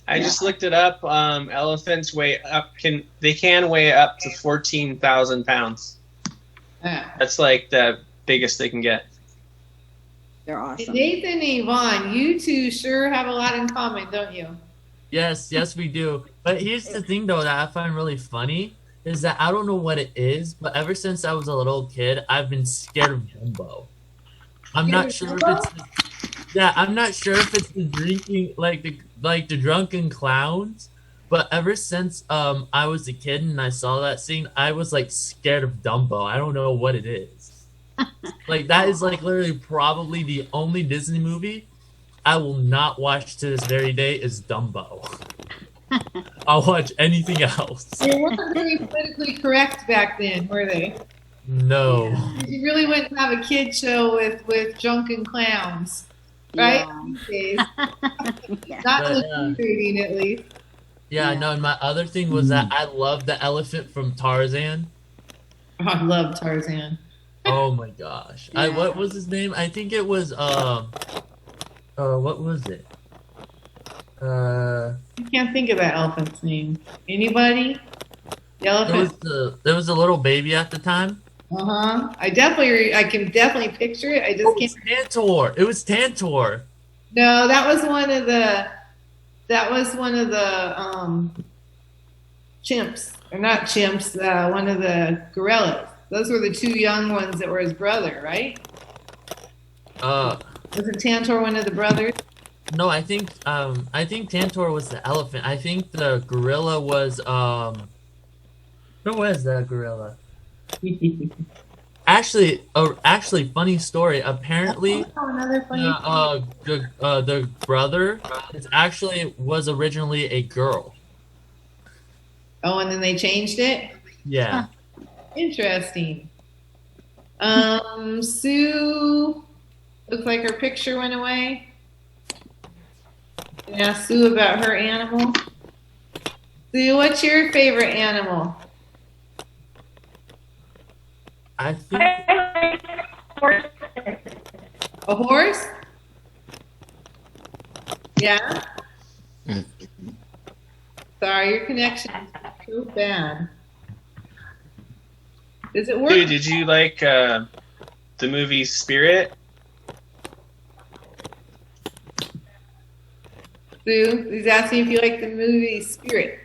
I just looked it up. Elephants weigh up can weigh up to 14,000 pounds.
Yeah.
That's like the biggest they can get.
They're awesome.
Nathan and Yvonne, you two sure have a lot in common, don't you?
Yes, we do. But here's the thing, though, that I find really funny is that I don't know what it is, but ever since I was a little kid, I've been scared of Dumbo. I'm not sure if it's the drinking, like the drunken clowns, but ever since I was a kid and I saw that scene, I was like scared of Dumbo. I don't know what it is. Like that is like literally probably the only Disney movie I will not watch to this very day is Dumbo. I'll watch anything else.
They weren't very politically correct back then, were they?
No.
You really wouldn't have a kid show with drunken clowns, right? These days. Not
But,
the reading, at least.
Yeah, no, and my other thing was that I love the elephant from Tarzan.
Oh, I love Tarzan.
Oh my gosh. What was his name? I think it was what was it?
I can't think of that elephant's name. Anybody? The elephant.
There was a little baby at the time.
I can definitely picture it. I just can't.
Tantor. It was Tantor.
No, that was one of the chimps, or not chimps. One of the gorillas. Those were the two young ones that were his brother, right? Wasn't Tantor one of the brothers?
No, I think Tantor was the elephant. I think the gorilla was who was the gorilla? Actually, funny story. Apparently,
another funny
the brother was originally a girl.
Oh, and then they changed it?
Yeah.
Interesting. Sue, looks like her picture went away. And ask Sue about her animal. Sue, what's your favorite animal?
I think
a horse. Yeah. Sorry, your connection is so bad. Does it work?
Dude, did you like the movie Spirit?
Sue, he's asking if you like the movie Spirit.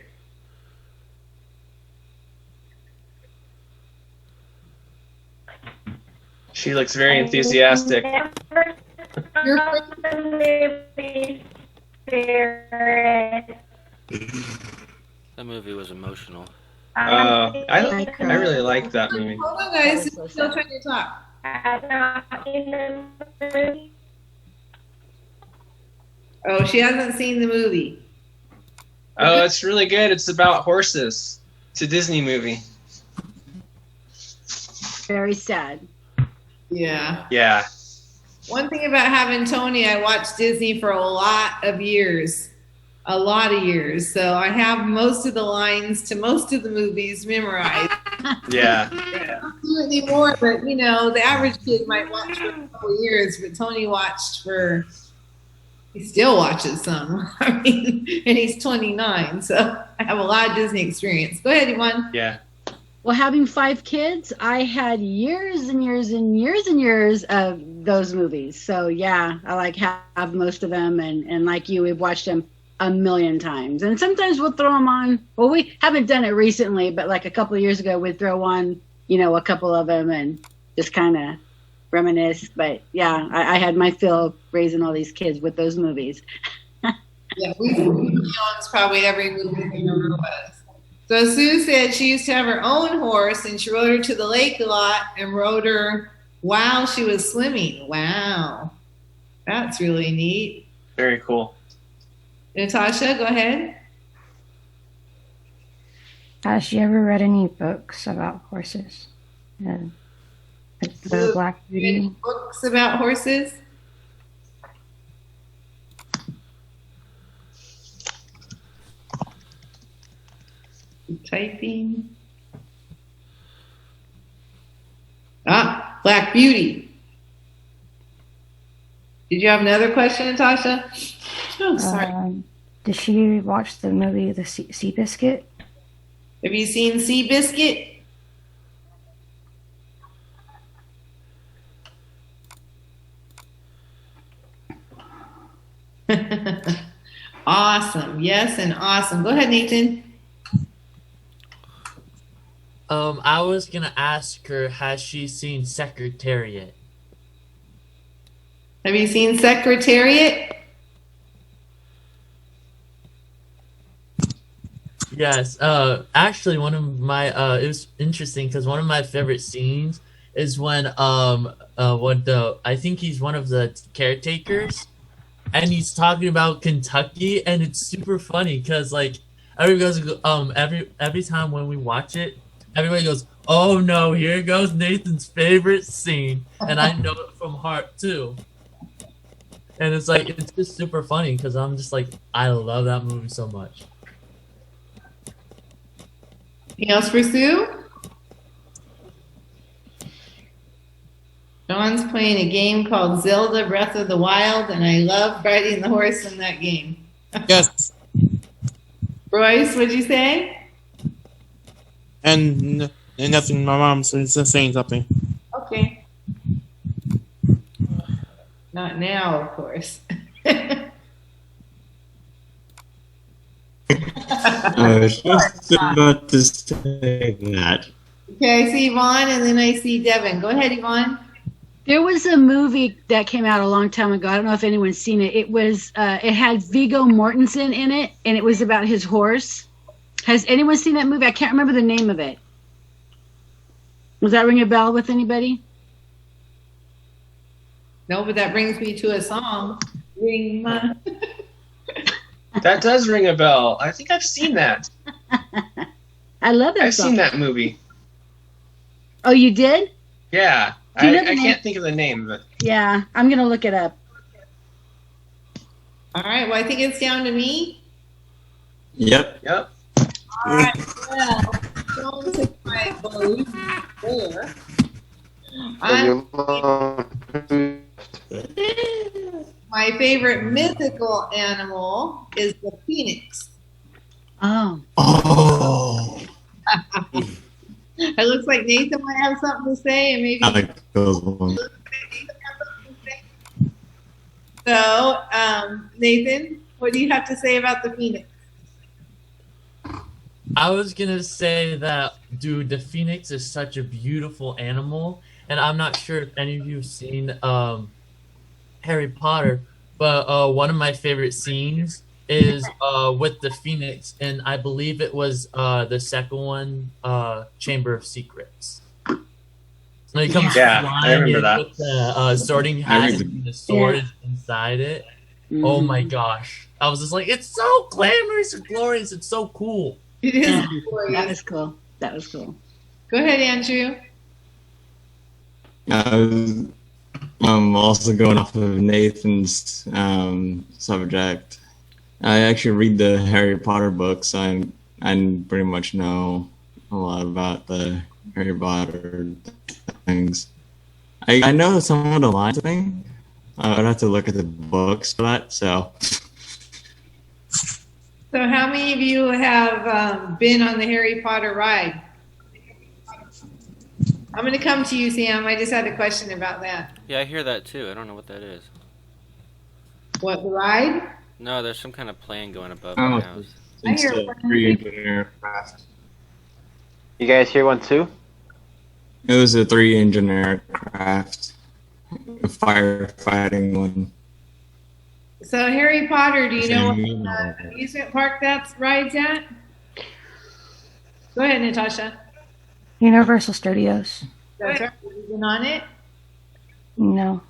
She looks very enthusiastic.
That movie was emotional.
I really like that movie.
Hold on, guys. Still trying to talk. Oh, she hasn't seen the movie.
Oh, it's really good. It's about horses. It's a Disney movie.
Very sad.
Yeah.
Yeah.
One thing about having Tony, I watched Disney for a lot of years. So I have most of the lines to most of the movies memorized.
Yeah.
I don't do it anymore, but the average kid might watch for a couple of years, but Tony he still watches some. I mean, and he's 29, so I have a lot of Disney experience. Go ahead, Yvonne.
Yeah.
Well, having 5 kids, I had years and years and years and years of those movies. So yeah, I have most of them, and like you, we've watched them a million times. And sometimes we'll throw them on. Well, we haven't done it recently, but like a couple of years ago, we'd throw on, a couple of them and just kind of reminisce. But yeah, I had my fill of raising all these kids with those movies.
Yeah, we owns probably every movie there ever was. So Sue said she used to have her own horse and she rode her to the lake a lot and rode her while she was swimming. Wow. That's really neat.
Very cool.
Natasha, go ahead.
Has she ever read any books about horses? Like the Black Beauty?
Books about horses? Typing. Black Beauty. Did you have another question, Natasha? Oh, sorry.
Did she watch the movie The Seabiscuit?
Have you seen Seabiscuit? Awesome. Yes, and awesome. Go ahead, Nathan.
I was gonna ask her, has she seen Secretariat?
Have you seen Secretariat?
Yes. Actually, one of my it was interesting because one of my favorite scenes is when I think he's one of the caretakers, and he's talking about Kentucky, and it's super funny because like every time when we watch it, everybody goes, "Oh no, here goes Nathan's favorite scene," and I know it from heart too. And it's like it's just super funny because I'm just like I love that movie so much.
Anything else for Sue? Dawn's playing a game called Zelda Breath of the Wild, and I love riding the horse in that game.
Yes.
Royce, what'd you say?
And nothing. My mom's just saying something.
Okay. Not now, of course.
I was just about to say that.
Okay, I see Yvonne, and then I see Devin. Go ahead, Yvonne.
There was a movie that came out a long time ago. I don't know if anyone's seen it. It was it had Viggo Mortensen in it, and it was about his horse. Has anyone seen that movie? I can't remember the name of it. Was that ring a bell with anybody?
No, but that brings me to a song. Ring my...
That does ring a bell. I think I've seen that.
I love that
I've
song.
seen that movie.
Oh, you did?
Yeah.
Do you know
I
the name?
can't think of the name, but
Yeah, I'm going to look it up.
All right, well, I think it's down to me.
Yep.
Yep.
All right, well, don't take my balloon there. My favorite mythical animal is the phoenix.
Oh.
Oh.
It looks like Nathan might have something to say, and maybe.
I like those ones.
So, Nathan, what do you have to say about the phoenix?
I was gonna say that, dude, the phoenix is such a beautiful animal, and I'm not sure if any of you have seen Harry Potter, but one of my favorite scenes is with the phoenix, and I believe it was the second one, Chamber of Secrets. When it comes
Yeah, I
flying
remember
in
that.
with the sorting hat and the sword is inside it. Oh my gosh. I was just like, it's so glamorous and glorious. It's so cool.
It is
That
glorious.
was cool. That was cool.
Go ahead, Andrew.
I'm also going off of Nathan's subject. I actually read the Harry Potter books. I pretty much know a lot about the Harry Potter things. I know some of the lines, I think. I'd have to look at the books for that, so.
So how many of you have been on the Harry Potter ride? I'm going to come to you, Sam. I just had a question about that.
Yeah, I hear that too. I don't know what that is.
What, the ride?
No, there's some kind of plane going above
Oh,
my house.
it's a three-engineer craft.
You guys hear one too?
It was a 3-engineer craft. A firefighting one.
So Harry Potter, do you know what amusement park that rides at? Go ahead, Natasha.
Universal Studios.
That's right. Have you been on it?
No.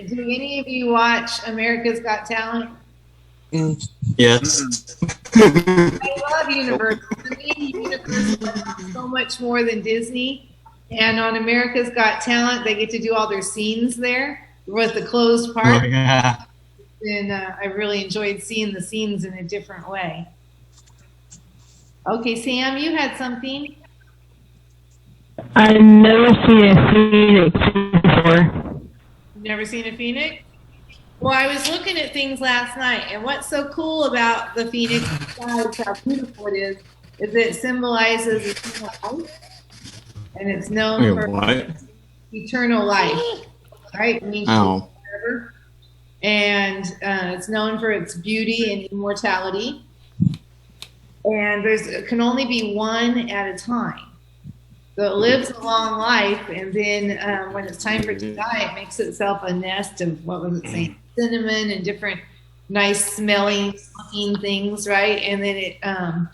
Do any of you watch America's Got Talent?
Yes.
I love Universal. To me, Universal is so much more than Disney. And on America's Got Talent, they get to do all their scenes there with the closed part.
Oh, yeah.
And I really enjoyed seeing the scenes in a different way. Okay, Sam, you had something?
I've never seen a phoenix before.
You've never seen a phoenix? Well, I was looking at things last night, and what's so cool about the phoenix, besides how beautiful it is it symbolizes eternal life, and it's known for
what?
eternal life, right? It means
Oh.
forever. And it's known for its beauty and immortality. And it can only be one at a time. So it lives a long life, and then when it's time for it to die, it makes itself a nest of, what was it saying, cinnamon and different nice smelling looking things, right? And then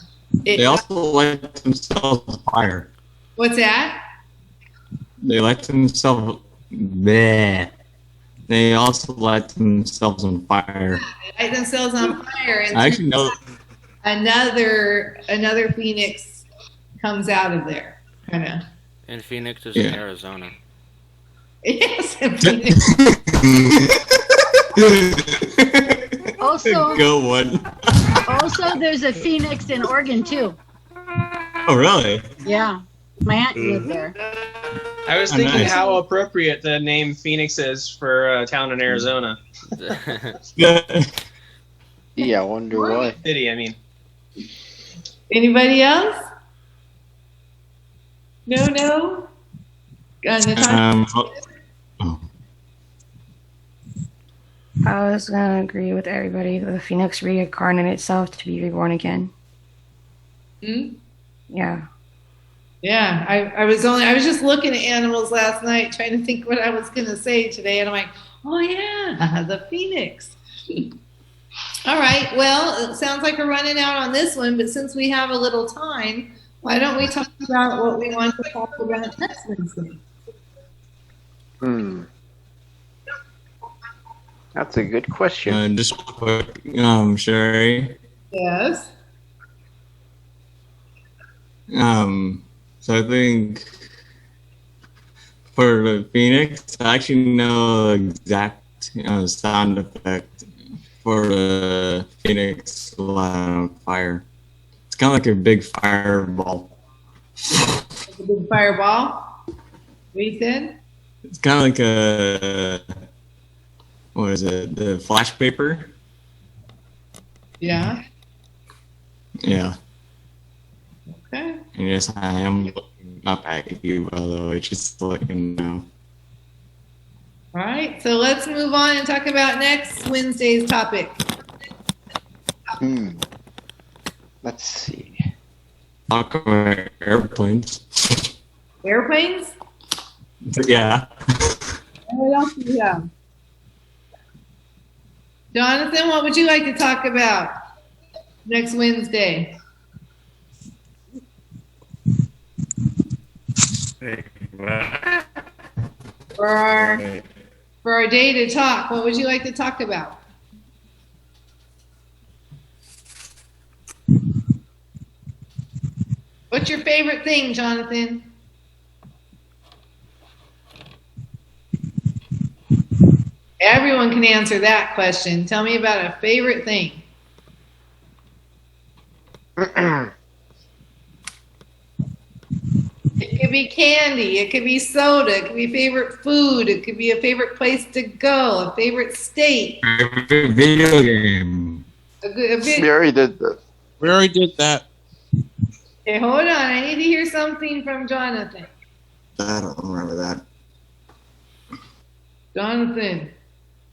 They also light themselves on fire.
What's that?
They light themselves. Bleh. They also light themselves on fire.
They light themselves on fire, and
I actually know.
another phoenix comes out of there, kind of.
And Phoenix is in Arizona.
Yes, in Phoenix.
Also,
Go one.
also, there's a phoenix in Oregon too.
Oh, really?
Yeah, my aunt lived there.
I was thinking
nice.
how appropriate the name Phoenix is for a town in Arizona.
Yeah,
I wonder why.
City, I mean.
Anybody else? No.
I was gonna agree with everybody. The phoenix reincarnated itself to be reborn again.
Hmm?
Yeah.
Yeah, I was just looking at animals last night, trying to think what I was gonna say today, and I'm like, oh yeah, the phoenix. All right, well, it sounds like we're running out on this one, but since we have a little time, why don't we talk about what we want to talk about next Wednesday?
That's a good question.
just quick, Sherry.
Yes.
So I think for the Phoenix, I actually know the exact sound effect for the Phoenix on fire. It's kind of like a big fireball.
Like a big fireball? What you said?
It's kind of like a, what is it, the flash paper?
Yeah.
Yeah.
Okay.
And yes, I am looking up at you, by the way, just to let you know.
All right, so let's move on and talk about next Wednesday's topic.
Let's see.
Talk about airplanes.
Airplanes?
Yeah.
What else do you have? Jonathan, what would you like to talk about next Wednesday? For our day to talk, what would you like to talk about? What's your favorite thing, Jonathan? Everyone can answer that question. Tell me about a favorite thing. It could be candy, it could be soda, it could be favorite food, it could be a favorite place to go, a favorite state.
Favorite video game.
We already did that.
We already did that.
Okay, hold on. I need to hear something from Jonathan.
I don't remember that.
Jonathan,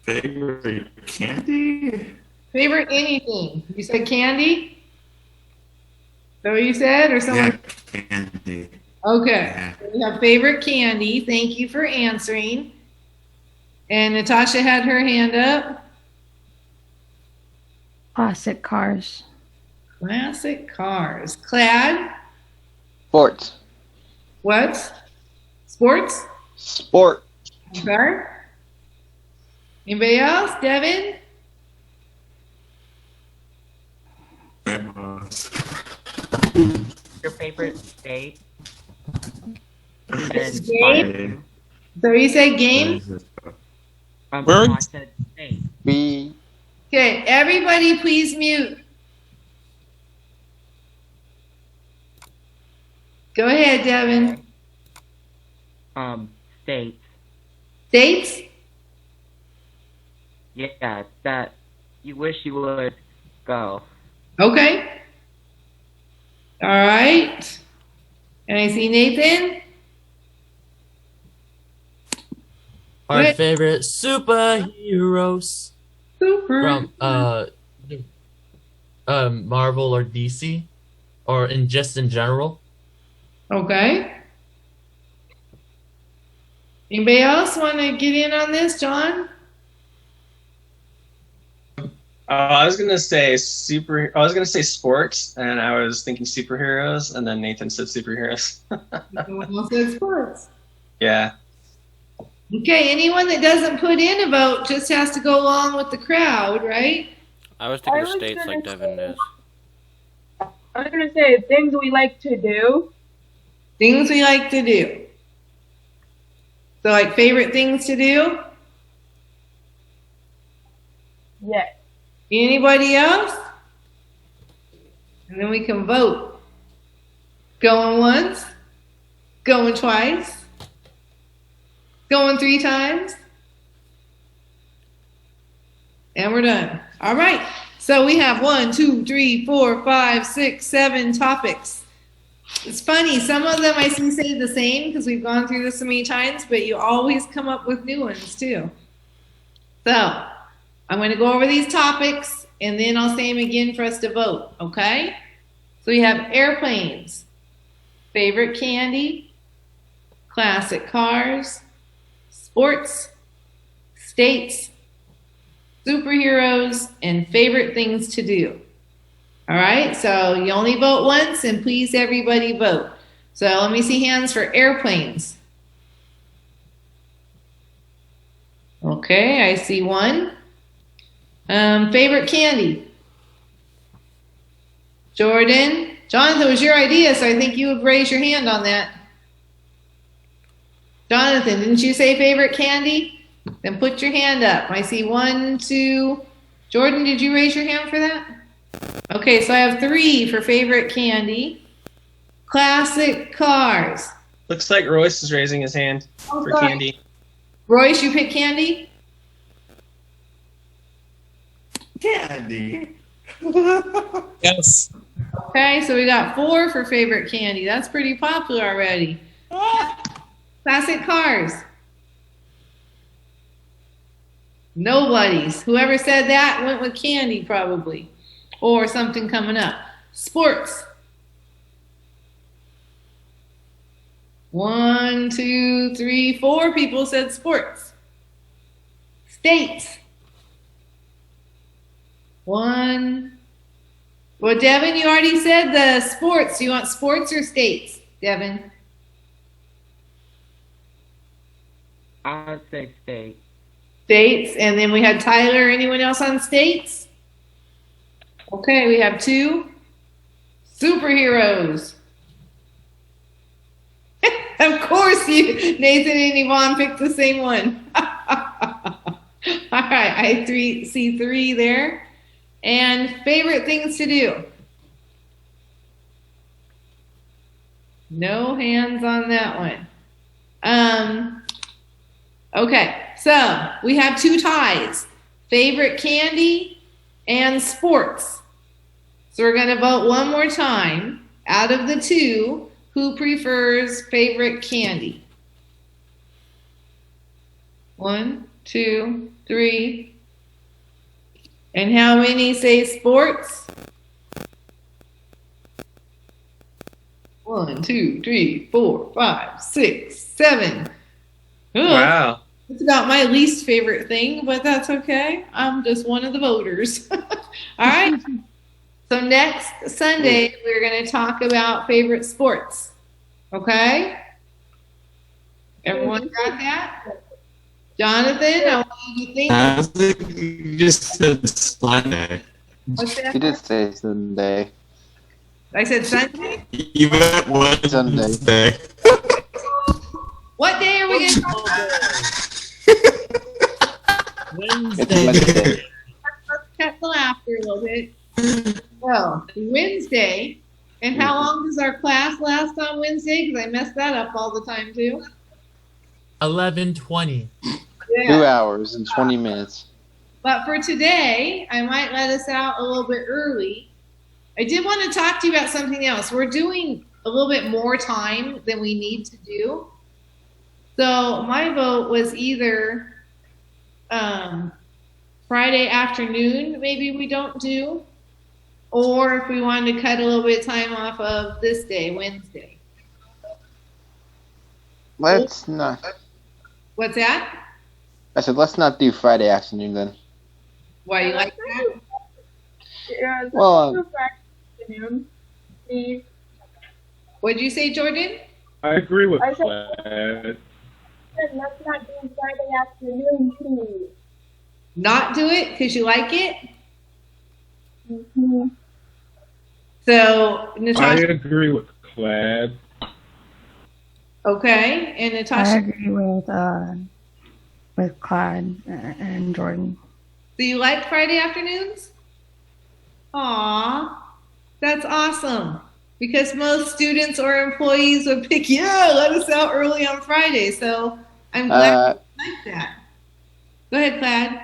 Favorite candy?
favorite anything. You said candy? Is that what you said? Or someone?
Yeah, candy.
Okay. We have favorite candy. Thank you for answering. And Natasha had her hand up.
Classic cars.
Classic cars. Clad?
Sports.
What? Sports?
Sport.
Okay. Anybody else? Devin?
Your favorite state?
Game? So you say game?
Where?
I said state.
We.
Okay, everybody please mute. Go ahead, Devin.
States.
States?
Yeah, that you wish you would go.
Okay. All right. And I see Nathan.
Our
Good.
favorite superheroes from Marvel or DC, or just in general.
Okay. Anybody else want to get in on this, John?
I was gonna say sports, and I was thinking superheroes, and then Nathan said superheroes.
Everyone else said sports.
Yeah.
Okay, anyone that doesn't put in a vote just has to go along with the crowd, right?
I was thinking of states like Devin is.
I was gonna say things we like to do.
Things we like to do. So, like favorite things to do?
Yes.
Anybody else? And then we can vote. Going once, going twice, going 3 times, and we're done. All right. So we have 1, 2, 3, 4, 5, 6, 7 topics. It's funny. Some of them I see say the same because we've gone through this so many times, but you always come up with new ones too. So I'm going to go over these topics and then I'll say them again for us to vote. Okay. So we have airplanes, favorite candy, classic cars, sports, states, superheroes, and favorite things to do. All right, so you only vote once, and please everybody vote. So let me see hands for airplanes. Okay, I see 1. Favorite candy? Jordan? Jonathan, it was your idea, so I think you would raise your hand on that. Jonathan, didn't you say favorite candy? Then put your hand up. I see 1, 2. Jordan, did you raise your hand for that? Okay, so I have 3 for favorite candy. Classic cars.
Looks like Royce is raising his hand for
sorry.
candy.
Royce, you pick candy?
Candy.
Yes.
Okay, so we got 4 for favorite candy. That's pretty popular already. Classic cars. Nobody's. Whoever said that went with candy probably. Or something coming up. Sports. 1, 2, 3, 4 people said sports. States. 1. Well, Devin, you already said the sports. Do you want sports or states, Devin?
I'd say state.
States. And then we had Tyler. Anyone else on states? Okay, we have 2. Superheroes. Of course, you, Nathan and Yvonne picked the same one. All right, I see 3 there. And favorite things to do? No hands on that one. Okay, so we have 2 ties. Favorite candy and sports. So we're going to vote one more time. Out of the 2, who prefers favorite candy? 1, 2, 3. And how many say sports? 1, 2, 3, 4, 5, 6, 7. Ugh.
Wow.
It's about my least favorite thing, but that's okay. I'm just one of the voters. All right. So next Sunday, we're going to talk about favorite sports. Okay? Everyone got that? Jonathan, I want you to think.
I think you just said Sunday.
What's that?
You did say Sunday.
I said Sunday?
You meant Wednesday.
What day are we going to talk about?
Wednesday.
Let's cut the laughter a little bit. So, Wednesday. And how long does our class last on Wednesday? Because I mess that up all the time, too.
11:20.
Yeah.
2 hours and 20 minutes.
But for today, I might let us out a little bit early. I did want to talk to you about something else. We're doing a little bit more time than we need to do. So my vote was either Friday afternoon, maybe we don't do, or if we wanted to cut a little bit of time off of this day, Wednesday.
Let's not.
What's that?
I said, let's not do Friday afternoon then.
Why you like that?
Yeah,
Well,
afternoon, please.
What'd you say, Jordan?
I agree with
I said-
Plaid.
Let's not do Friday afternoon, please.
Not do it because you like it?
Mm-hmm.
So,
I
Natasha,
agree with Plaid.
okay, and
I
Natasha,
agree with Clyde and Jordan.
do you like Friday afternoons? Aw, that's awesome. Because most students or employees would pick, yeah, let us out early on Friday. So I'm glad you like that. Go ahead, Plaid.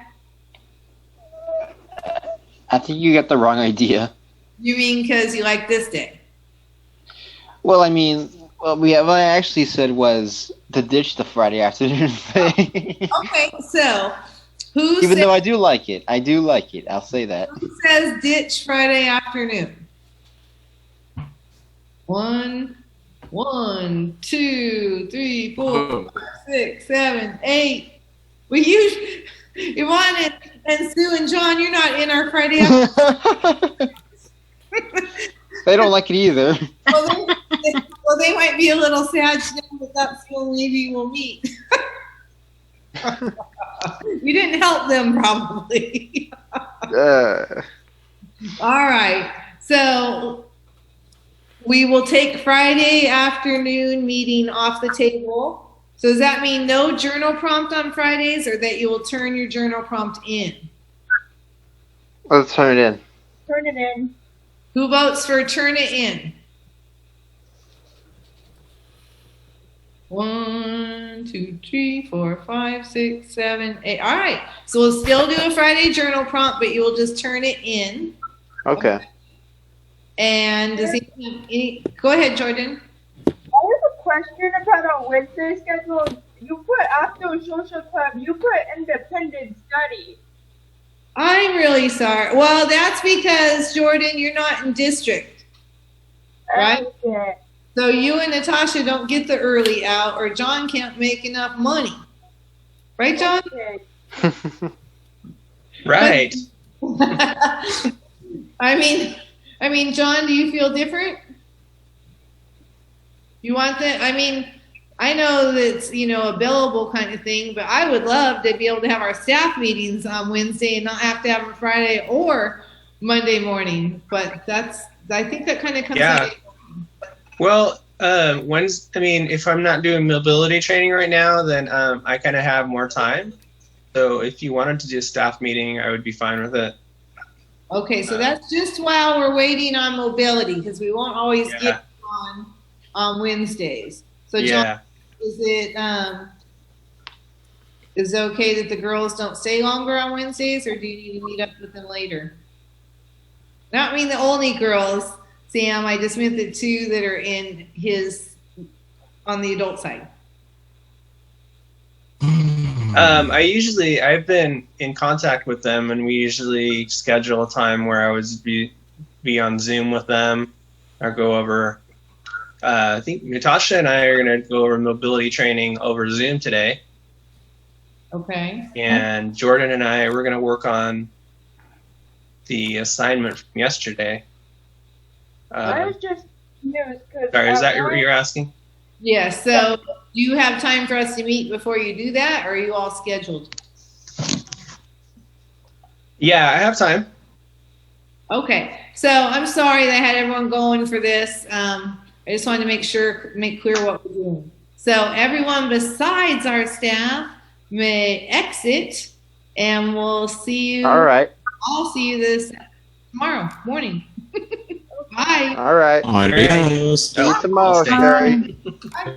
I think you got the wrong idea.
You mean because you like this day?
Well, I mean, what I actually said was to ditch the Friday afternoon thing.
Okay, so who
Even
says,
though I do like it. I do like it. I'll say that.
who says ditch Friday afternoon? 1, 2, 3, 4, 5, 6, 7, 8. We usually, Yvonne and Sue and John, you're not in our Friday afternoon.
They don't like it either.
Well, they might be a little sad to know that that's when maybe we'll meet. We didn't help them, probably. All right. So we will take Friday afternoon meeting off the table. So does that mean no journal prompt on Fridays, or that you will turn your journal prompt in?
Let's turn it in.
Turn it in.
Who votes for turn it in? 1, 2, 3, 4, 5, 6, 7, 8. All right. So we'll still do a Friday journal prompt, but you will just turn it in.
Okay.
And does any, go ahead, Jordan.
I have a question about our Wednesday schedule. You put after social club, you put independent study.
I'm really sorry. Well, that's because, Jordan, you're not in district, right?
Okay.
So you and Natasha don't get the early out, or John can't make enough money. Right, John?
Okay.
Right.
I mean, John, do you feel different? You want that? I mean, I know that's, a billable kind of thing, but I would love to be able to have our staff meetings on Wednesday and not have to have them Friday or Monday morning. But I think that kind of comes out.
Well, if I'm not doing mobility training right now, then I kind of have more time. So if you wanted to do a staff meeting, I would be fine with it.
Okay, so that's just while we're waiting on mobility, because we won't always get on Wednesdays. So John, is it okay that the girls don't stay longer on Wednesdays, or do you need to meet up with them later? Not mean the only girls, Sam. I just meant the two that are on the adult side.
I've been in contact with them, and we usually schedule a time where I would be on Zoom with them or go over. I think Natasha and I are going to go over mobility training over Zoom today.
Okay.
And Jordan and I, we're going to work on the assignment from yesterday.
I was just confused because.
Sorry, is that what you're asking?
Yes. So, do you have time for us to meet before you do that, or are you all scheduled?
Yeah, I have time.
Okay. So, I'm sorry that I had everyone going for this. I just wanted to make clear what we're doing. So, everyone besides our staff may exit, and we'll see you.
All right.
I'll see you this tomorrow morning. Bye.
All right.
Adios.
See you tomorrow, Sherry.
Bye.